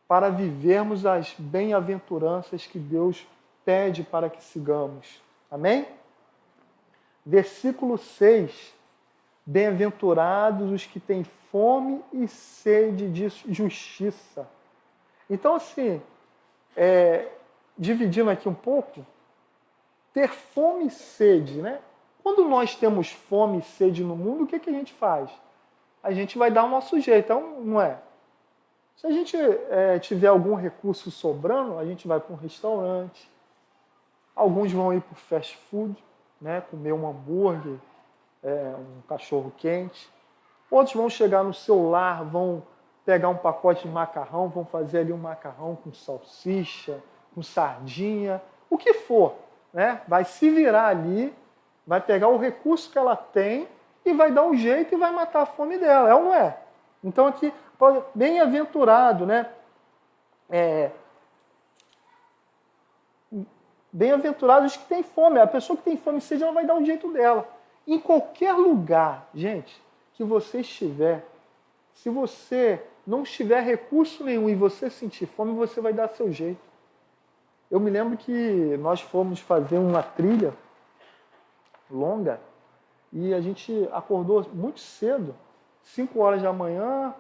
para vivermos as bem-aventuranças que Deus pede para que sigamos. Amém? Versículo 6. Bem-aventurados os que têm fome e sede de justiça. Então, assim, dividindo aqui um pouco, ter fome e sede, né? Quando nós temos fome e sede no mundo, o que a gente faz? A gente vai dar o nosso jeito, então, não é? Se a gente tiver algum recurso sobrando, a gente vai para um restaurante. Alguns vão ir para o fast food, né? Comer um hambúrguer, um cachorro quente. Outros vão chegar no seu lar, vão pegar um pacote de macarrão, vão fazer ali um macarrão com salsicha, com sardinha, o que for, né? Vai se virar ali, vai pegar o recurso que ela tem e vai dar um jeito e vai matar a fome dela, é ou não é? Então aqui, bem-aventurado, né? Bem-aventurados que têm fome. A pessoa que tem fome e sede, ela vai dar um jeito dela. Em qualquer lugar, gente, que você estiver, se você não tiver recurso nenhum e você sentir fome, você vai dar seu jeito. Eu me lembro que nós fomos fazer uma trilha longa e a gente acordou muito cedo, 5 horas da manhã,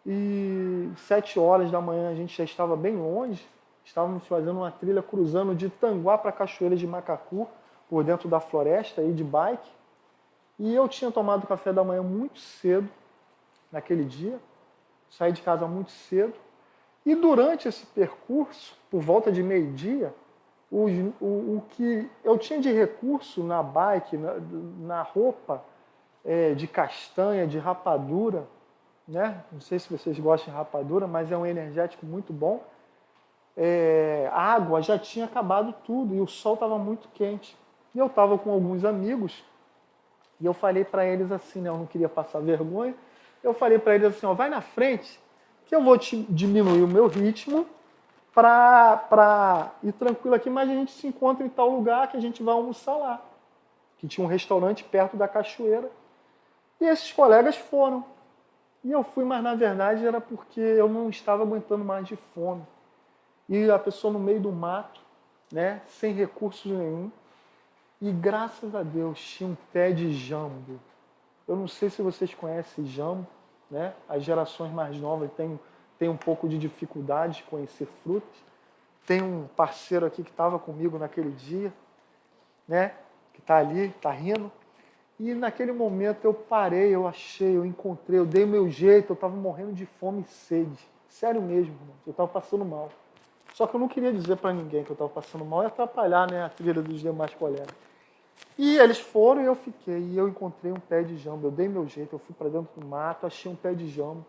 e 7 horas da manhã a gente já estava bem longe. Estávamos fazendo uma trilha cruzando de Tanguá para Cachoeira de Macacu, por dentro da floresta, aí de bike. E eu tinha tomado café da manhã muito cedo, naquele dia. Saí de casa muito cedo. E durante esse percurso, por volta de meio-dia, o que eu tinha de recurso na bike, na roupa, de castanha, de rapadura, né? Não sei se vocês gostam de rapadura, mas é um energético muito bom. A água já tinha acabado tudo e o sol estava muito quente. E eu estava com alguns amigos e eu falei para eles assim, né, eu não queria passar vergonha, eu falei para eles assim, ó, vai na frente que eu vou diminuir o meu ritmo para ir tranquilo aqui, mas a gente se encontra em tal lugar que a gente vai almoçar lá. Que tinha um restaurante perto da cachoeira. E esses colegas foram. E eu fui, mas na verdade era porque eu não estava aguentando mais de fome. E a pessoa no meio do mato, né, sem recursos nenhum. E graças a Deus tinha um pé de jambo. Eu não sei se vocês conhecem jambo, né? As gerações mais novas têm um pouco de dificuldade de conhecer frutas. Tem um parceiro aqui que estava comigo naquele dia, né? Que está ali, está rindo. E naquele momento eu parei, eu achei, eu encontrei, eu dei o meu jeito, eu estava morrendo de fome e sede. Sério mesmo, irmão, eu estava passando mal. Só que eu não queria dizer para ninguém que eu estava passando mal e atrapalhar, né, a trilha dos demais colegas. E eles foram e eu fiquei. E eu encontrei um pé de jambo. Eu dei meu jeito, eu fui para dentro do mato, achei um pé de jambo.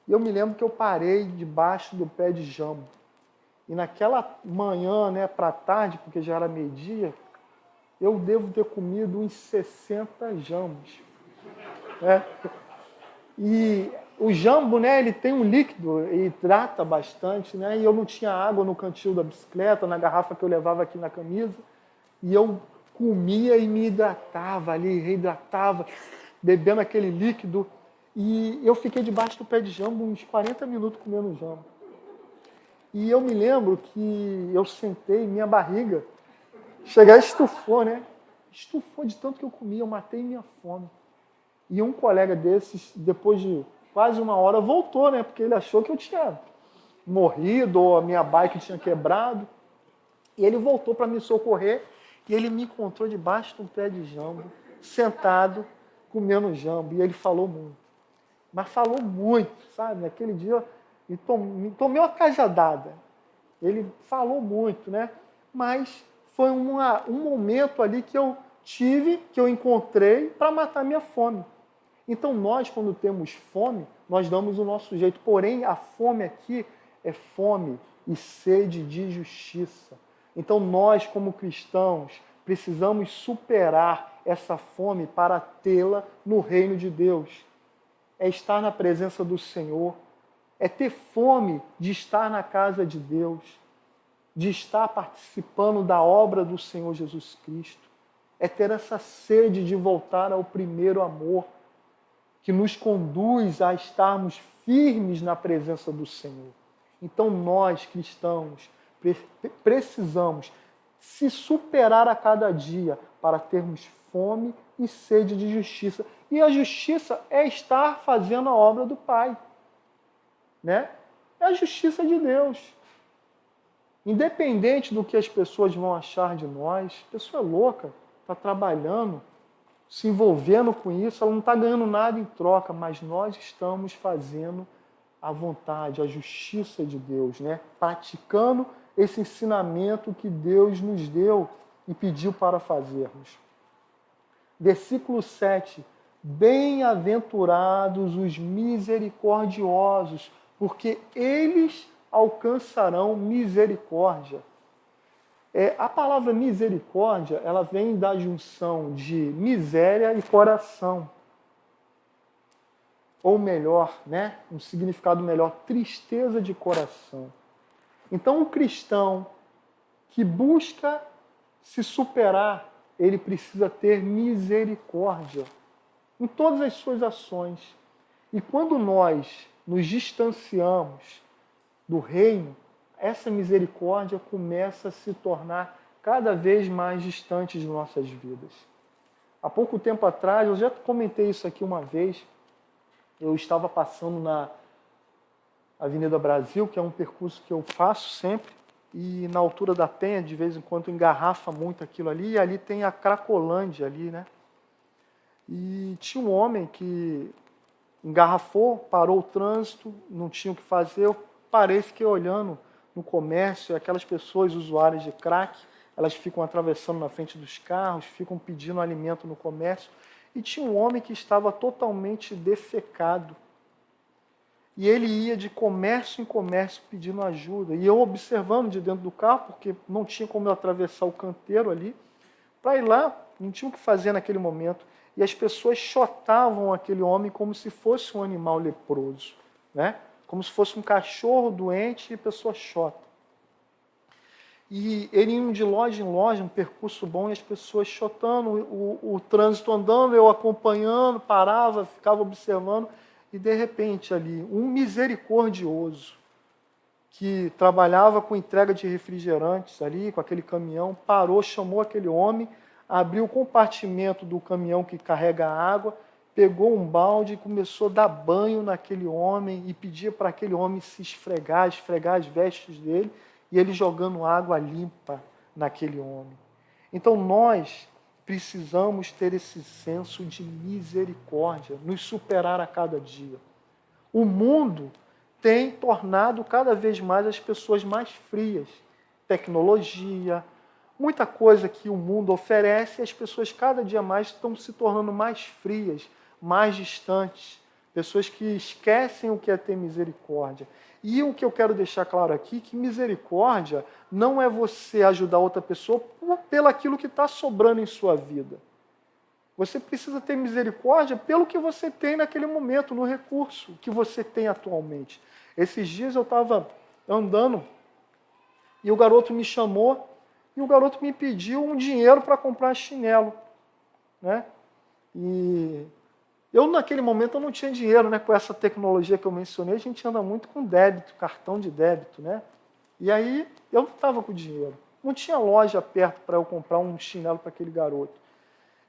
E eu me lembro que eu parei debaixo do pé de jambo. E naquela manhã, né, para tarde, porque já era meio-dia, eu devo ter comido uns 60 jambos. E o jambo, né, ele tem um líquido, ele hidrata bastante, né? E eu não tinha água no cantil da bicicleta, na garrafa que eu levava aqui na camisa. E eu comia e me hidratava ali, reidratava, bebendo aquele líquido. E eu fiquei debaixo do pé de jambo uns 40 minutos comendo jambo. E eu me lembro que eu sentei, minha barriga estufou, né? estufou de tanto que eu comi, eu matei minha fome. E um colega desses, depois de quase uma hora, voltou, né? Porque ele achou que eu tinha morrido ou a minha bike tinha quebrado. E ele voltou para me socorrer e ele me encontrou debaixo de um pé de jambo, sentado, comendo jambo. E ele falou muito. Mas falou muito, sabe? Naquele dia me tomei uma cajadada. Ele falou muito, né? Mas foi um momento ali que eu tive, que eu encontrei para matar minha fome. Então nós, quando temos fome, nós damos o nosso jeito. Porém, a fome aqui é fome e sede de justiça. Então nós, como cristãos, precisamos superar essa fome para tê-la no reino de Deus. É estar na presença do Senhor, é ter fome de estar na casa de Deus, de estar participando da obra do Senhor Jesus Cristo, é ter essa sede de voltar ao primeiro amor, que nos conduz a estarmos firmes na presença do Senhor. Então nós, cristãos, precisamos se superar a cada dia para termos fome e sede de justiça. E a justiça é estar fazendo a obra do Pai, né? É a justiça de Deus. Independente do que as pessoas vão achar de nós, a pessoa é louca, está trabalhando, se envolvendo com isso, ela não está ganhando nada em troca, mas nós estamos fazendo a vontade, a justiça de Deus, né? Praticando esse ensinamento que Deus nos deu e pediu para fazermos. Versículo 7. Bem-aventurados os misericordiosos, porque eles alcançarão misericórdia. A palavra misericórdia, ela vem da junção de miséria e coração. Ou melhor, né, um significado melhor, tristeza de coração. Então, o cristão que busca se superar, ele precisa ter misericórdia em todas as suas ações. E quando nós nos distanciamos do reino, essa misericórdia começa a se tornar cada vez mais distante de nossas vidas. Há pouco tempo atrás, eu já comentei isso aqui uma vez, eu estava passando na Avenida Brasil, que é um percurso que eu faço sempre, e na altura da Penha, de vez em quando, engarrafa muito aquilo ali, e ali tem a Cracolândia ali, né? E tinha um homem que engarrafou, parou o trânsito, não tinha o que fazer, eu parei, fiquei olhando no comércio, aquelas pessoas usuárias de crack, elas ficam atravessando na frente dos carros, ficam pedindo alimento no comércio, e tinha um homem que estava totalmente defecado. E ele ia de comércio em comércio pedindo ajuda. E eu observando de dentro do carro, porque não tinha como eu atravessar o canteiro ali, para ir lá, não tinha o que fazer naquele momento. E as pessoas chotavam aquele homem como se fosse um animal leproso, né? Como se fosse um cachorro doente e pessoa chota. E ele indo de loja em loja, um percurso bom, e as pessoas chotando, o trânsito andando, eu acompanhando, parava, ficava observando, e de repente ali, um misericordioso, que trabalhava com entrega de refrigerantes ali, com aquele caminhão, parou, chamou aquele homem, abriu o compartimento do caminhão que carrega a água, pegou um balde e começou a dar banho naquele homem e pedia para aquele homem se esfregar as vestes dele, e ele jogando água limpa naquele homem. Então nós precisamos ter esse senso de misericórdia, nos superar a cada dia. O mundo tem tornado cada vez mais as pessoas mais frias. Tecnologia, muita coisa que o mundo oferece, e as pessoas cada dia mais estão se tornando mais frias, mais distantes. Pessoas que esquecem o que é ter misericórdia. E o que eu quero deixar claro aqui, que misericórdia não é você ajudar outra pessoa pelo aquilo que está sobrando em sua vida. Você precisa ter misericórdia pelo que você tem naquele momento, no recurso que você tem atualmente. Esses dias eu estava andando e o garoto me chamou e o garoto me pediu um dinheiro para comprar chinelo, né? E eu, naquele momento, eu não tinha dinheiro, né? Com essa tecnologia que eu mencionei, a gente anda muito com débito, cartão de débito, né? E aí, eu não estava com dinheiro. Não tinha loja perto para eu comprar um chinelo para aquele garoto.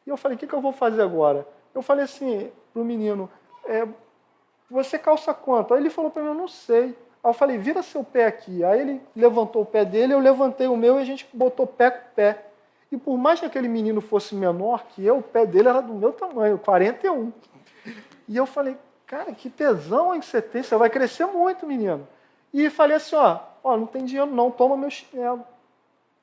E eu falei, o que eu vou fazer agora? Eu falei assim pro menino, você calça quanto? Aí ele falou para mim, eu não sei. Aí eu falei, vira seu pé aqui. Aí ele levantou o pé dele, eu levantei o meu e a gente botou pé com pé. E por mais que aquele menino fosse menor que eu, o pé dele era do meu tamanho, 41. E eu falei, cara, que tesão que você tem, você vai crescer muito, menino. E falei assim, não tem dinheiro não, toma meu chinelo.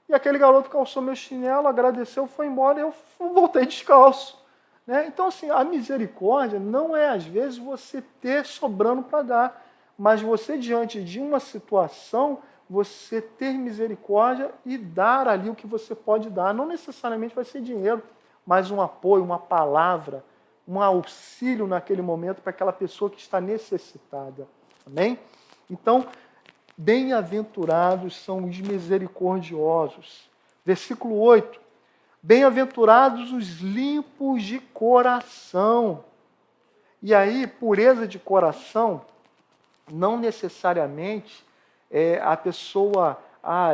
E aquele garoto calçou meu chinelo, agradeceu, foi embora e eu voltei descalço. Né? Então, assim, a misericórdia não é, às vezes, você ter sobrando para dar, mas você, diante de uma situação, você ter misericórdia e dar ali o que você pode dar. Não necessariamente vai ser dinheiro, mas um apoio, uma palavra, um auxílio naquele momento para aquela pessoa que está necessitada. Amém? Então, bem-aventurados são os misericordiosos. Versículo 8. Bem-aventurados os limpos de coração. E aí, pureza de coração, não necessariamente a pessoa,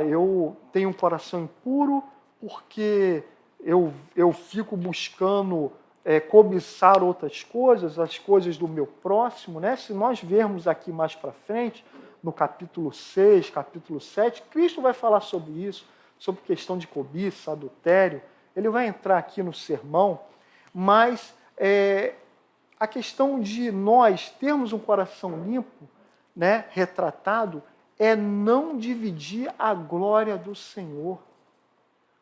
eu tenho um coração impuro porque eu fico buscando cobiçar outras coisas, as coisas do meu próximo, né? Se nós vermos aqui mais para frente, no capítulo 6, capítulo 7, Cristo vai falar sobre isso, sobre questão de cobiça, adultério. Ele vai entrar aqui no sermão, mas a questão de nós termos um coração limpo, né, retratado, é não dividir a glória do Senhor.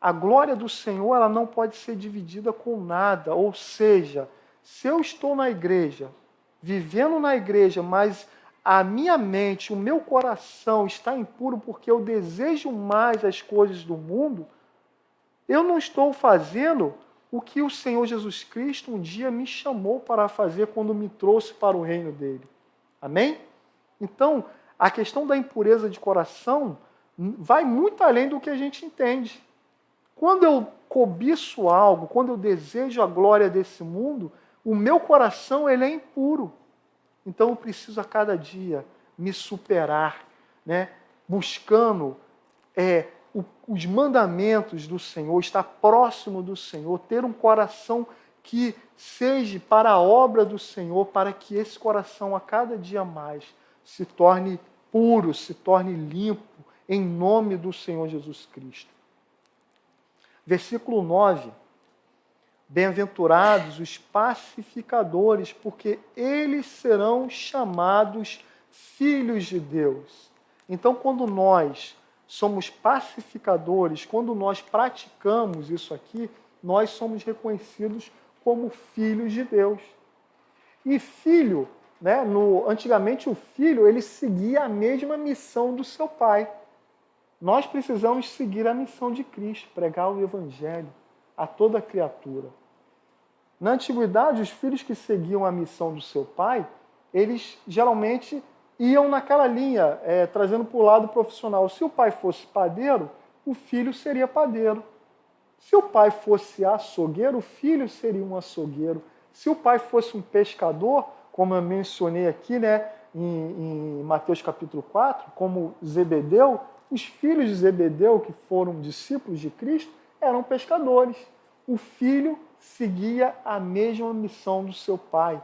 A glória do Senhor, ela não pode ser dividida com nada. Ou seja, se eu estou na igreja, vivendo na igreja, mas a minha mente, o meu coração está impuro porque eu desejo mais as coisas do mundo, eu não estou fazendo o que o Senhor Jesus Cristo um dia me chamou para fazer quando me trouxe para o reino dele. Amém? Então, a questão da impureza de coração vai muito além do que a gente entende. Quando eu cobiço algo, quando eu desejo a glória desse mundo, o meu coração ele é impuro. Então eu preciso a cada dia me superar, né? Buscando os mandamentos do Senhor, estar próximo do Senhor, ter um coração que seja para a obra do Senhor, para que esse coração a cada dia mais se torne puro, se torne limpo, em nome do Senhor Jesus Cristo. Versículo 9. Bem-aventurados os pacificadores, porque eles serão chamados filhos de Deus. Então, quando nós somos pacificadores, quando nós praticamos isso aqui, nós somos reconhecidos como filhos de Deus. E filho, né, antigamente o filho, ele seguia a mesma missão do seu pai. Nós precisamos seguir a missão de Cristo, pregar o Evangelho a toda criatura. Na antiguidade, os filhos que seguiam a missão do seu pai, eles geralmente iam naquela linha, trazendo para o lado profissional. Se o pai fosse padeiro, o filho seria padeiro. Se o pai fosse açougueiro, o filho seria um açougueiro. Se o pai fosse um pescador, como eu mencionei aqui, né, em Mateus capítulo 4, como Zebedeu, os filhos de Zebedeu, que foram discípulos de Cristo, eram pescadores. O filho seguia a mesma missão do seu pai.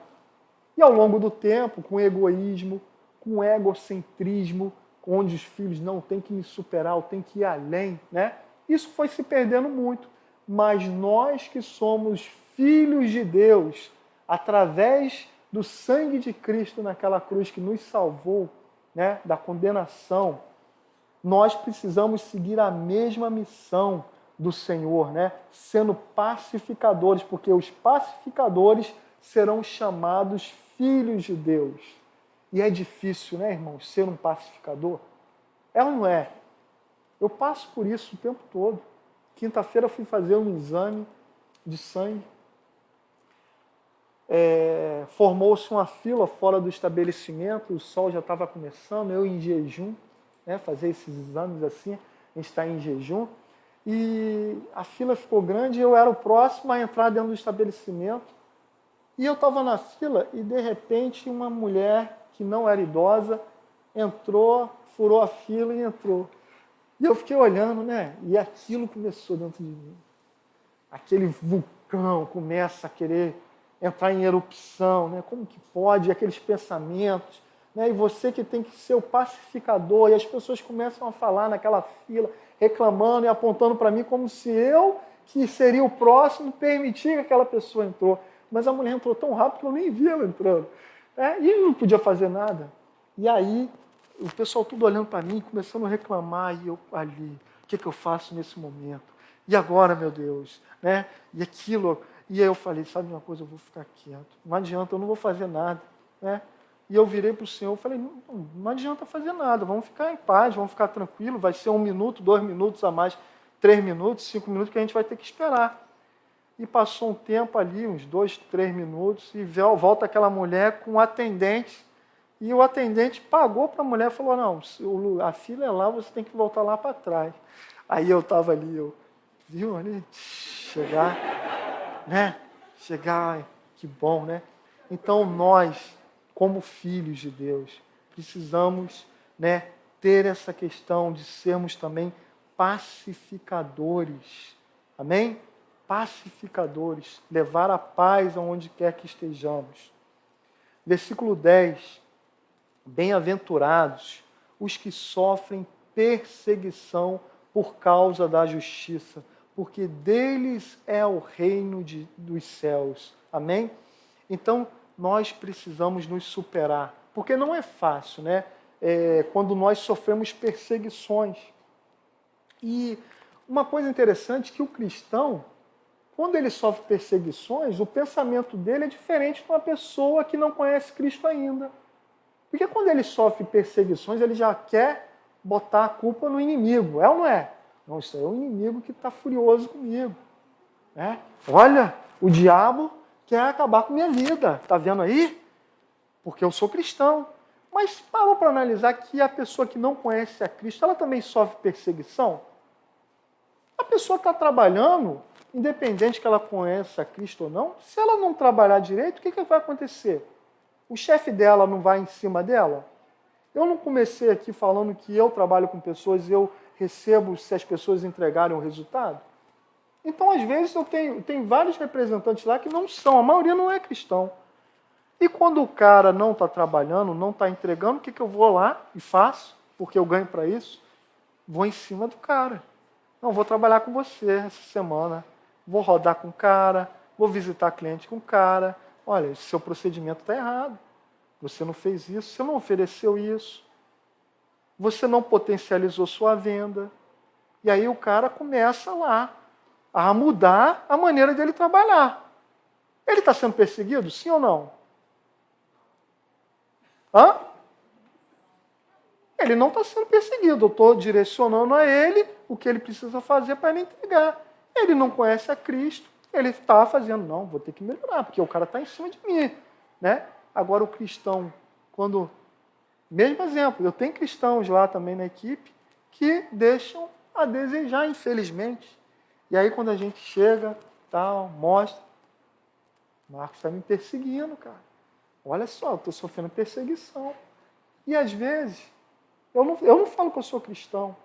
E ao longo do tempo, com egoísmo, com egocentrismo, onde os filhos não têm que me superar, eu tenho que ir além, né? Isso foi se perdendo muito. Mas nós que somos filhos de Deus, através do sangue de Cristo naquela cruz que nos salvou, né, da condenação, nós precisamos seguir a mesma missão do Senhor, né, sendo pacificadores, porque os pacificadores serão chamados filhos de Deus. E é difícil, né, irmãos, ser um pacificador? É ou não é? Eu passo por isso o tempo todo. Quinta-feira fui fazer um exame de sangue. Formou-se uma fila fora do estabelecimento, o sol já estava começando, eu em jejum, né, fazer esses exames assim, a gente está em jejum. E a fila ficou grande, eu era o próximo a entrar dentro do estabelecimento. E eu estava na fila e, de repente, uma mulher que não era idosa entrou, furou a fila e entrou. E eu fiquei olhando, né? E aquilo começou dentro de mim. Aquele vulcão vulcão começa a querer entrar em erupção, né? Como que pode aqueles pensamentos, né? E você que tem que ser o pacificador, e as pessoas começam a falar naquela fila, reclamando e apontando para mim como se eu, que seria o próximo, permitir que aquela pessoa entrou. Mas a mulher entrou tão rápido que eu nem vi ela entrando. E não podia fazer nada. E aí, o pessoal tudo olhando para mim, começando a reclamar, e eu ali, o que eu faço nesse momento? E agora, meu Deus? Né? E aquilo. E aí eu falei, sabe uma coisa, eu vou ficar quieto. Não adianta, eu não vou fazer nada. Né? E eu virei para o Senhor e falei, não adianta fazer nada, vamos ficar em paz, vamos ficar tranquilo, vai ser 1 minuto, 2 minutos a mais, 3 minutos, 5 minutos que a gente vai ter que esperar. E passou um tempo ali, uns 2, 3 minutos, e volta aquela mulher com o atendente, e o atendente pagou para a mulher e falou, não, a fila é lá, você tem que voltar lá para trás. Aí eu estava ali, viu ali, chegar, né? Chegar, que bom, né? Então nós, como filhos de Deus, precisamos, né, ter essa questão de sermos também pacificadores. Amém? Pacificadores. Levar a paz aonde quer que estejamos. Versículo 10. Bem-aventurados os que sofrem perseguição por causa da justiça, porque deles é o reino dos céus. Amém? Então, nós precisamos nos superar, porque não é fácil, né? Quando nós sofremos perseguições. E uma coisa interessante é que o cristão, quando ele sofre perseguições, o pensamento dele é diferente de uma pessoa que não conhece Cristo ainda. Porque quando ele sofre perseguições, ele já quer botar a culpa no inimigo, é ou não é? Não, isso é o inimigo que está furioso comigo. Né? Olha, o diabo quer acabar com minha vida, está vendo aí? Porque eu sou cristão. Mas parou para analisar que a pessoa que não conhece a Cristo, ela também sofre perseguição? A pessoa está trabalhando, independente que ela conheça a Cristo ou não, se ela não trabalhar direito, o que vai acontecer? O chefe dela não vai em cima dela? Eu não comecei aqui falando que eu trabalho com pessoas e eu recebo se as pessoas entregarem o resultado? Então, às vezes, eu tenho vários representantes lá que não são, a maioria não é cristão. E quando o cara não está trabalhando, não está entregando, o que eu vou lá e faço? Porque eu ganho para isso? Vou em cima do cara. Não, vou trabalhar com você essa semana. Vou rodar com o cara, vou visitar cliente com o cara. Olha, esse seu procedimento está errado. Você não fez isso, você não ofereceu isso. Você não potencializou sua venda. E aí o cara começa lá a mudar a maneira dele trabalhar. Ele está sendo perseguido, sim ou não? Ele não está sendo perseguido. Eu estou direcionando a ele o que ele precisa fazer para ele entregar. Ele não conhece a Cristo. Ele está fazendo, não, vou ter que melhorar, porque o cara está em cima de mim. Né? Agora o cristão, mesmo exemplo, eu tenho cristãos lá também na equipe que deixam a desejar, infelizmente. E aí quando a gente chega, mostra, Marcos está me perseguindo, cara. Olha só, eu estou sofrendo perseguição. E às vezes, eu não falo que eu sou cristão.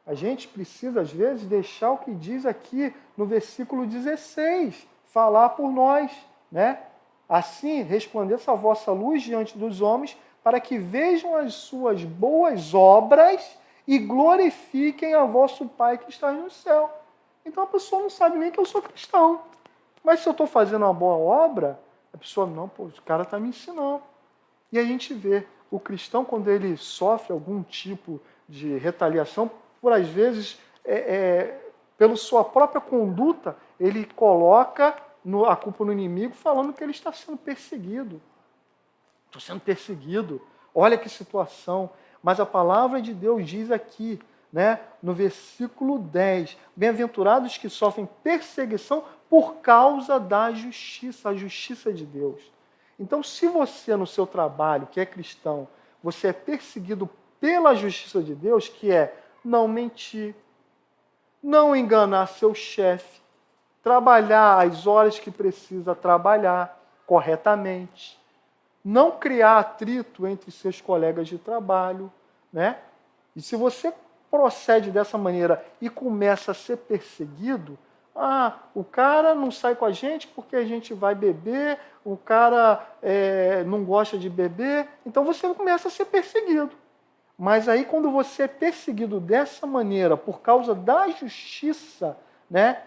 A gente precisa, às vezes, deixar o que diz aqui no versículo 16, falar por nós, né? Assim, resplandeça a vossa luz diante dos homens, para que vejam as suas boas obras e glorifiquem a vosso Pai que está no céu. Então a pessoa não sabe nem que eu sou cristão. Mas se eu estou fazendo uma boa obra, a pessoa, não, o cara está me ensinando. E a gente vê o cristão, quando ele sofre algum tipo de retaliação, por às vezes, pela sua própria conduta, ele coloca a culpa no inimigo, falando que ele está sendo perseguido. Estou sendo perseguido. Olha que situação. Mas a palavra de Deus diz aqui, né, no versículo 10, bem-aventurados que sofrem perseguição por causa da justiça, a justiça de Deus. Então, se você, no seu trabalho, que é cristão, você é perseguido pela justiça de Deus, que é não mentir, não enganar seu chefe, trabalhar as horas que precisa trabalhar corretamente, não criar atrito entre seus colegas de trabalho, né? E se você procede dessa maneira e começa a ser perseguido, o cara não sai com a gente porque a gente vai beber, o cara não gosta de beber, então você começa a ser perseguido. Mas aí quando você é perseguido dessa maneira, por causa da justiça, né,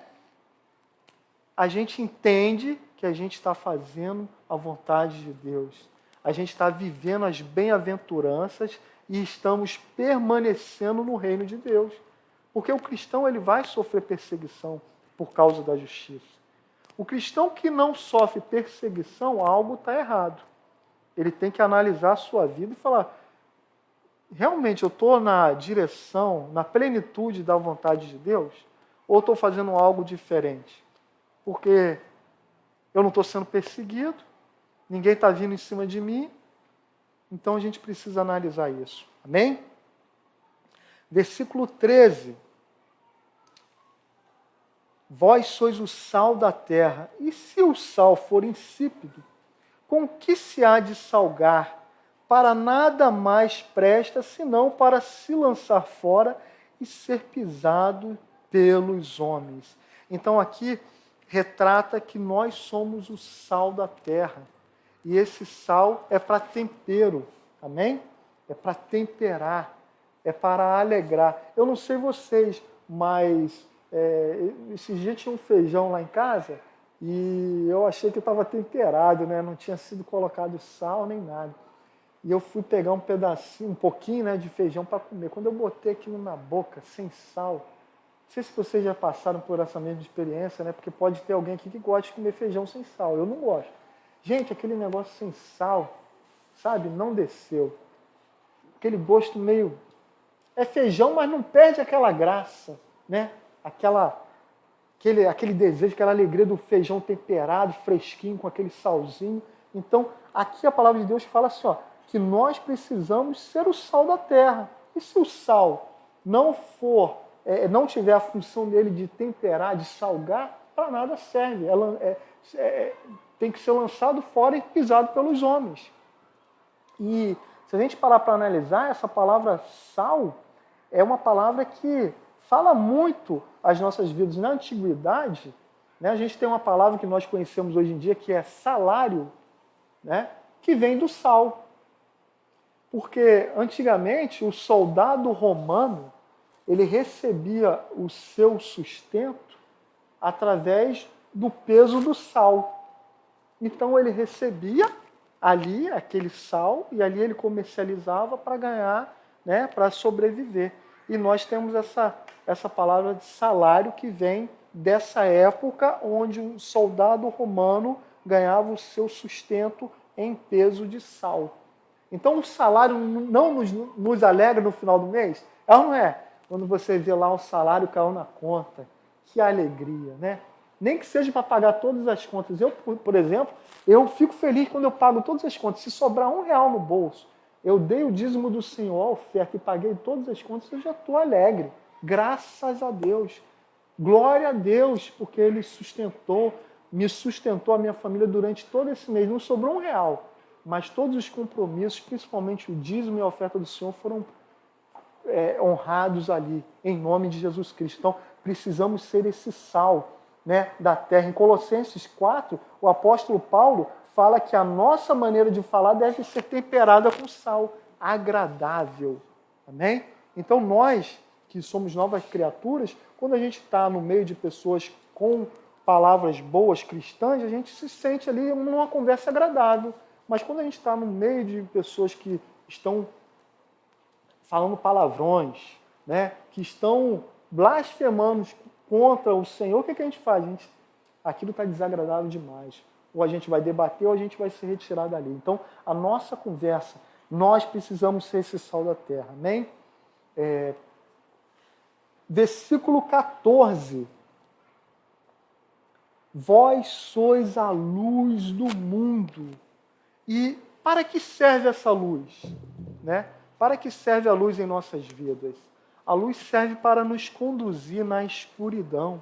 a gente entende que a gente está fazendo a vontade de Deus. A gente está vivendo as bem-aventuranças e estamos permanecendo no reino de Deus. Porque o cristão ele vai sofrer perseguição por causa da justiça. O cristão que não sofre perseguição, algo está errado. Ele tem que analisar a sua vida e falar, realmente eu estou na direção, na plenitude da vontade de Deus? Ou estou fazendo algo diferente? Porque eu não estou sendo perseguido, ninguém está vindo em cima de mim, então a gente precisa analisar isso. Amém? Versículo 13. Vós sois o sal da terra, e se o sal for insípido, com que se há de salgar? Para nada mais presta, senão para se lançar fora e ser pisado pelos homens. Então aqui retrata que nós somos o sal da terra. E esse sal é para tempero, amém? É para temperar, é para alegrar. Eu não sei vocês, mas esses dias tinha um feijão lá em casa e eu achei que estava temperado, né? Não tinha sido colocado sal nem nada. E eu fui pegar um pedacinho, um pouquinho, né, de feijão para comer. Quando eu botei aquilo na boca, sem sal, não sei se vocês já passaram por essa mesma experiência, né? Porque pode ter alguém aqui que gosta de comer feijão sem sal. Eu não gosto. Gente, aquele negócio sem sal, sabe, não desceu. Aquele gosto meio... É feijão, mas não perde aquela graça, né? Aquele desejo, aquela alegria do feijão temperado, fresquinho, com aquele salzinho. Então, aqui a palavra de Deus fala assim, ó, que nós precisamos ser o sal da terra. E se o sal não tiver a função dele de temperar, de salgar, para nada serve. Tem que ser lançado fora e pisado pelos homens. E se a gente parar para analisar, essa palavra sal é uma palavra que fala muito as nossas vidas. Na antiguidade, né, a gente tem uma palavra que nós conhecemos hoje em dia, que é salário, né, que vem do sal. Porque antigamente o soldado romano ele recebia o seu sustento através do peso do sal. Então ele recebia ali aquele sal e ali ele comercializava para ganhar, né, para sobreviver. E nós temos essa palavra de salário que vem dessa época onde o soldado romano ganhava o seu sustento em peso de sal. Então o salário não nos alegra no final do mês? É ou não é? Quando você vê lá o salário caiu na conta, que alegria, né? Nem que seja para pagar todas as contas. Eu, por exemplo, eu fico feliz quando eu pago todas as contas. Se sobrar R$1 no bolso, eu dei o dízimo do Senhor, a oferta, e paguei todas as contas, eu já estou alegre. Graças a Deus. Glória a Deus, porque Ele me sustentou a minha família durante todo esse mês. Não sobrou R$1, mas todos os compromissos, principalmente o dízimo e a oferta do Senhor, foram honrados ali, em nome de Jesus Cristo. Então, precisamos ser esse sal, né, da terra. Em Colossenses 4, o apóstolo Paulo fala que a nossa maneira de falar deve ser temperada com sal, agradável. Amém? Então, nós, que somos novas criaturas, quando a gente está no meio de pessoas com palavras boas, cristãs, a gente se sente ali numa conversa agradável. Mas quando a gente está no meio de pessoas que estão falando palavrões, né, que estão blasfemando contra o Senhor, o que a gente faz? Aquilo está desagradável demais. Ou a gente vai debater ou a gente vai se retirar dali. Então, a nossa conversa, nós precisamos ser esse sal da terra. Amém? Versículo 14. Vós sois a luz do mundo. E para que serve essa luz? Né? Para que serve a luz em nossas vidas? A luz serve para nos conduzir na escuridão.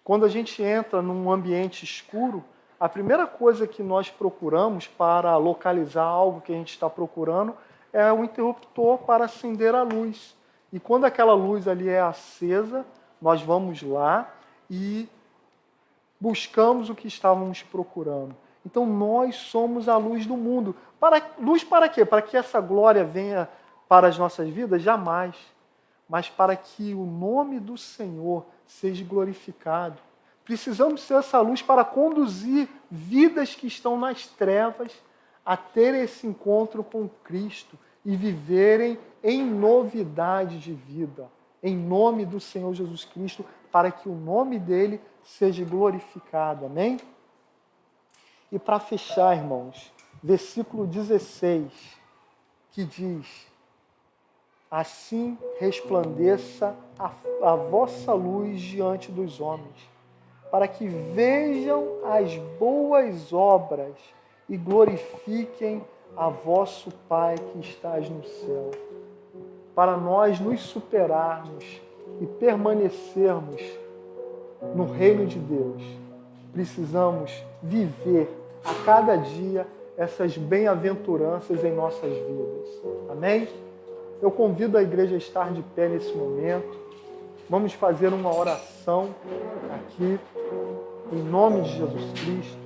Quando a gente entra num ambiente escuro, a primeira coisa que nós procuramos para localizar algo que a gente está procurando é um interruptor para acender a luz. E quando aquela luz ali é acesa, nós vamos lá e buscamos o que estávamos procurando. Então nós somos a luz do mundo. Luz para quê? Para que essa glória venha para as nossas vidas? Jamais. Mas para que o nome do Senhor seja glorificado. Precisamos ser essa luz para conduzir vidas que estão nas trevas a ter esse encontro com Cristo e viverem em novidade de vida, em nome do Senhor Jesus Cristo, para que o nome dele seja glorificado. Amém? E para fechar, irmãos, versículo 16, que diz: assim resplandeça a vossa luz diante dos homens, para que vejam as boas obras e glorifiquem a vosso Pai que estás no céu. Para nós nos superarmos e permanecermos no reino de Deus, precisamos viver a cada dia essas bem-aventuranças em nossas vidas. Amém? Eu convido a igreja a estar de pé nesse momento. Vamos fazer uma oração aqui, em nome de Jesus Cristo.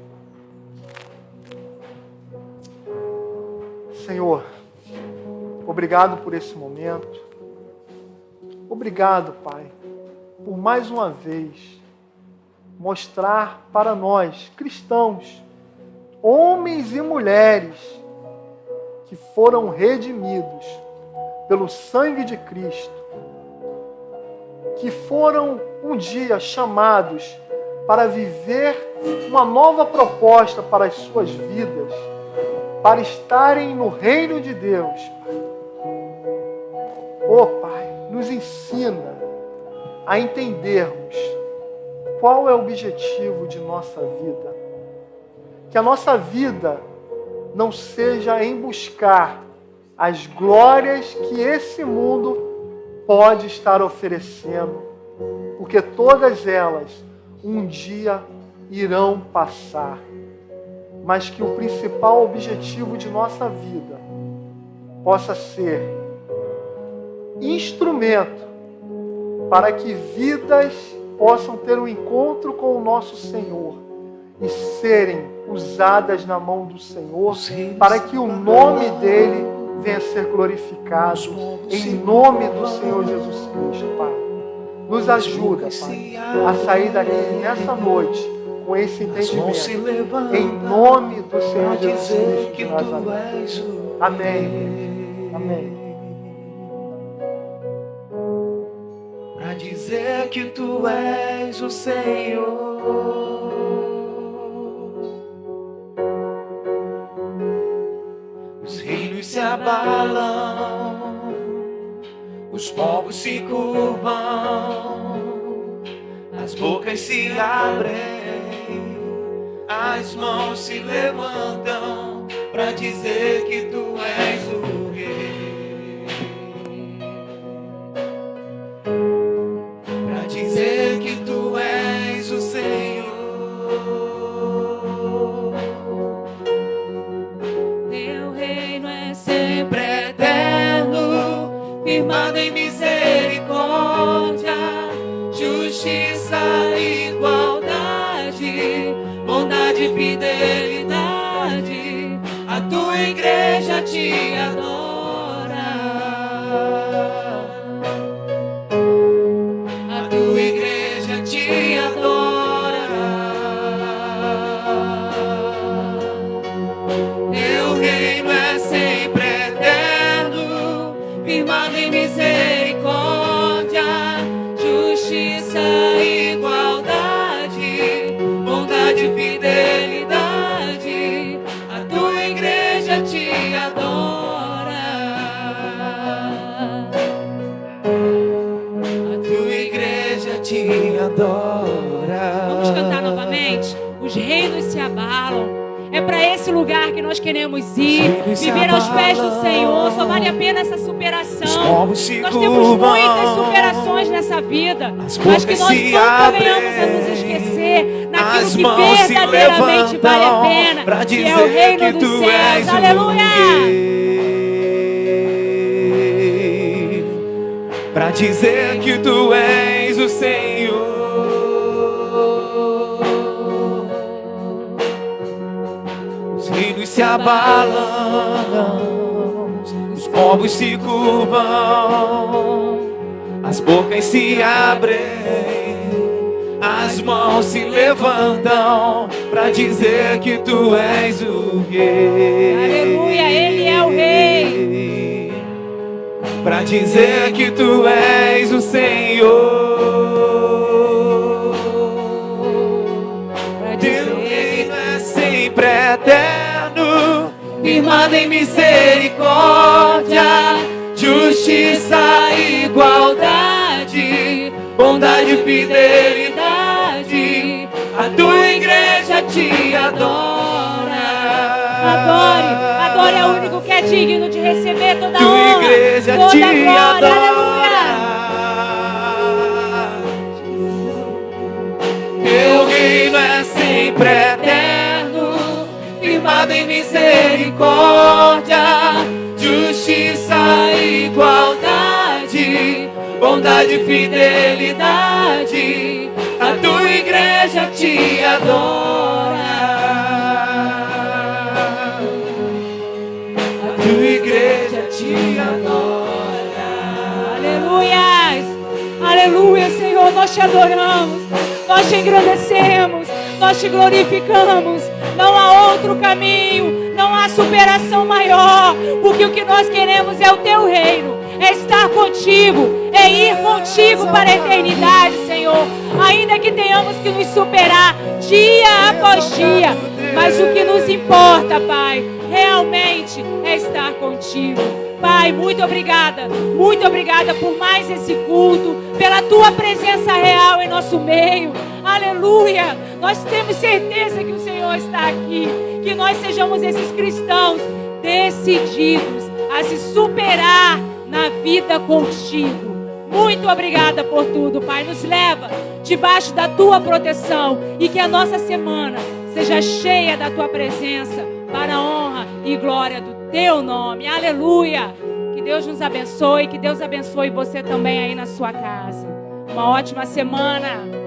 Senhor, obrigado por esse momento. Obrigado, Pai, por mais uma vez mostrar para nós, cristãos, homens e mulheres que foram redimidos pelo sangue de Cristo, que foram um dia chamados para viver uma nova proposta para as suas vidas, para estarem no reino de Deus. Oh Pai, nos ensina a entendermos qual é o objetivo de nossa vida. Que a nossa vida não seja em buscar as glórias que esse mundo pode estar oferecendo, porque todas elas um dia irão passar, mas que o principal objetivo de nossa vida possa ser instrumento para que vidas possam ter um encontro com o nosso Senhor e serem usadas na mão do Senhor, para que o nome dele venha a ser glorificado, em nome do Senhor Jesus Cristo, Pai. Nos ajuda, Pai, a sair daqui nessa noite com esse entendimento, em nome do Senhor Jesus Cristo de Nazaré. Amém. Amém. Para dizer que tu és o Senhor, os reinos se abalam, os povos se curvam, as bocas se abrem, as mãos se levantam para dizer que tu és o Rei, para dizer que tu és o Senhor. Teu reino é sempre eterno, firmado em misericórdia, justiça, igualdade, bondade e fidelidade. A tua igreja te adora, a tua igreja te adora. Teu reino é sempre eterno, firmado em misericórdia, justiça, igualdade, bondade e fidelidade. A tua igreja te adora, a tua igreja te adora. Vamos cantar novamente? Os reinos se abalam. É para esse lugar que nós queremos ir, viver aos pés do Senhor. Só vale a pena essa superação. Nós temos muitas superações nessa vida, mas que nós nunca venhamos a nos esquecer naquilo que verdadeiramente vale a pena, que é o reino dos céus. Aleluia! Para dizer que tu és o Senhor, abalam, os povos se curvam, as bocas se abrem, as mãos se levantam pra dizer que tu és o rei. Aleluia, Ele é o rei. Pra dizer que tu és o Senhor. Teu reino é sempre eterno, firmado em misericórdia, justiça e igualdade, bondade e fidelidade. A tua igreja te adora. Adore, adore, é o único que é digno de receber toda a Tua honra, igreja toda te a glória. adora. Teu reino é sempre eterno, firmado em misericórdia, justiça e igualdade, bondade e fidelidade. A tua igreja te adora. A tua igreja te adora. Aleluias, aleluia, Senhor, nós te adoramos, nós te engrandecemos, nós te glorificamos. Não há outro caminho, não há superação maior, porque o que nós queremos é o teu reino, é estar contigo, é ir contigo para a eternidade, Senhor. Ainda que tenhamos que nos superar dia após dia, mas o que nos importa, Pai, realmente é estar contigo. Pai, muito obrigada por mais esse culto, pela tua presença real em nosso meio. Aleluia, nós temos certeza que o Senhor está aqui, que nós sejamos esses cristãos decididos a se superar na vida contigo. Muito obrigada por tudo, Pai. Nos leva debaixo da tua proteção e que a nossa semana seja cheia da tua presença, para a honra e glória do teu nome. Aleluia. Que Deus nos abençoe, que Deus abençoe você também aí na sua casa. Uma ótima semana.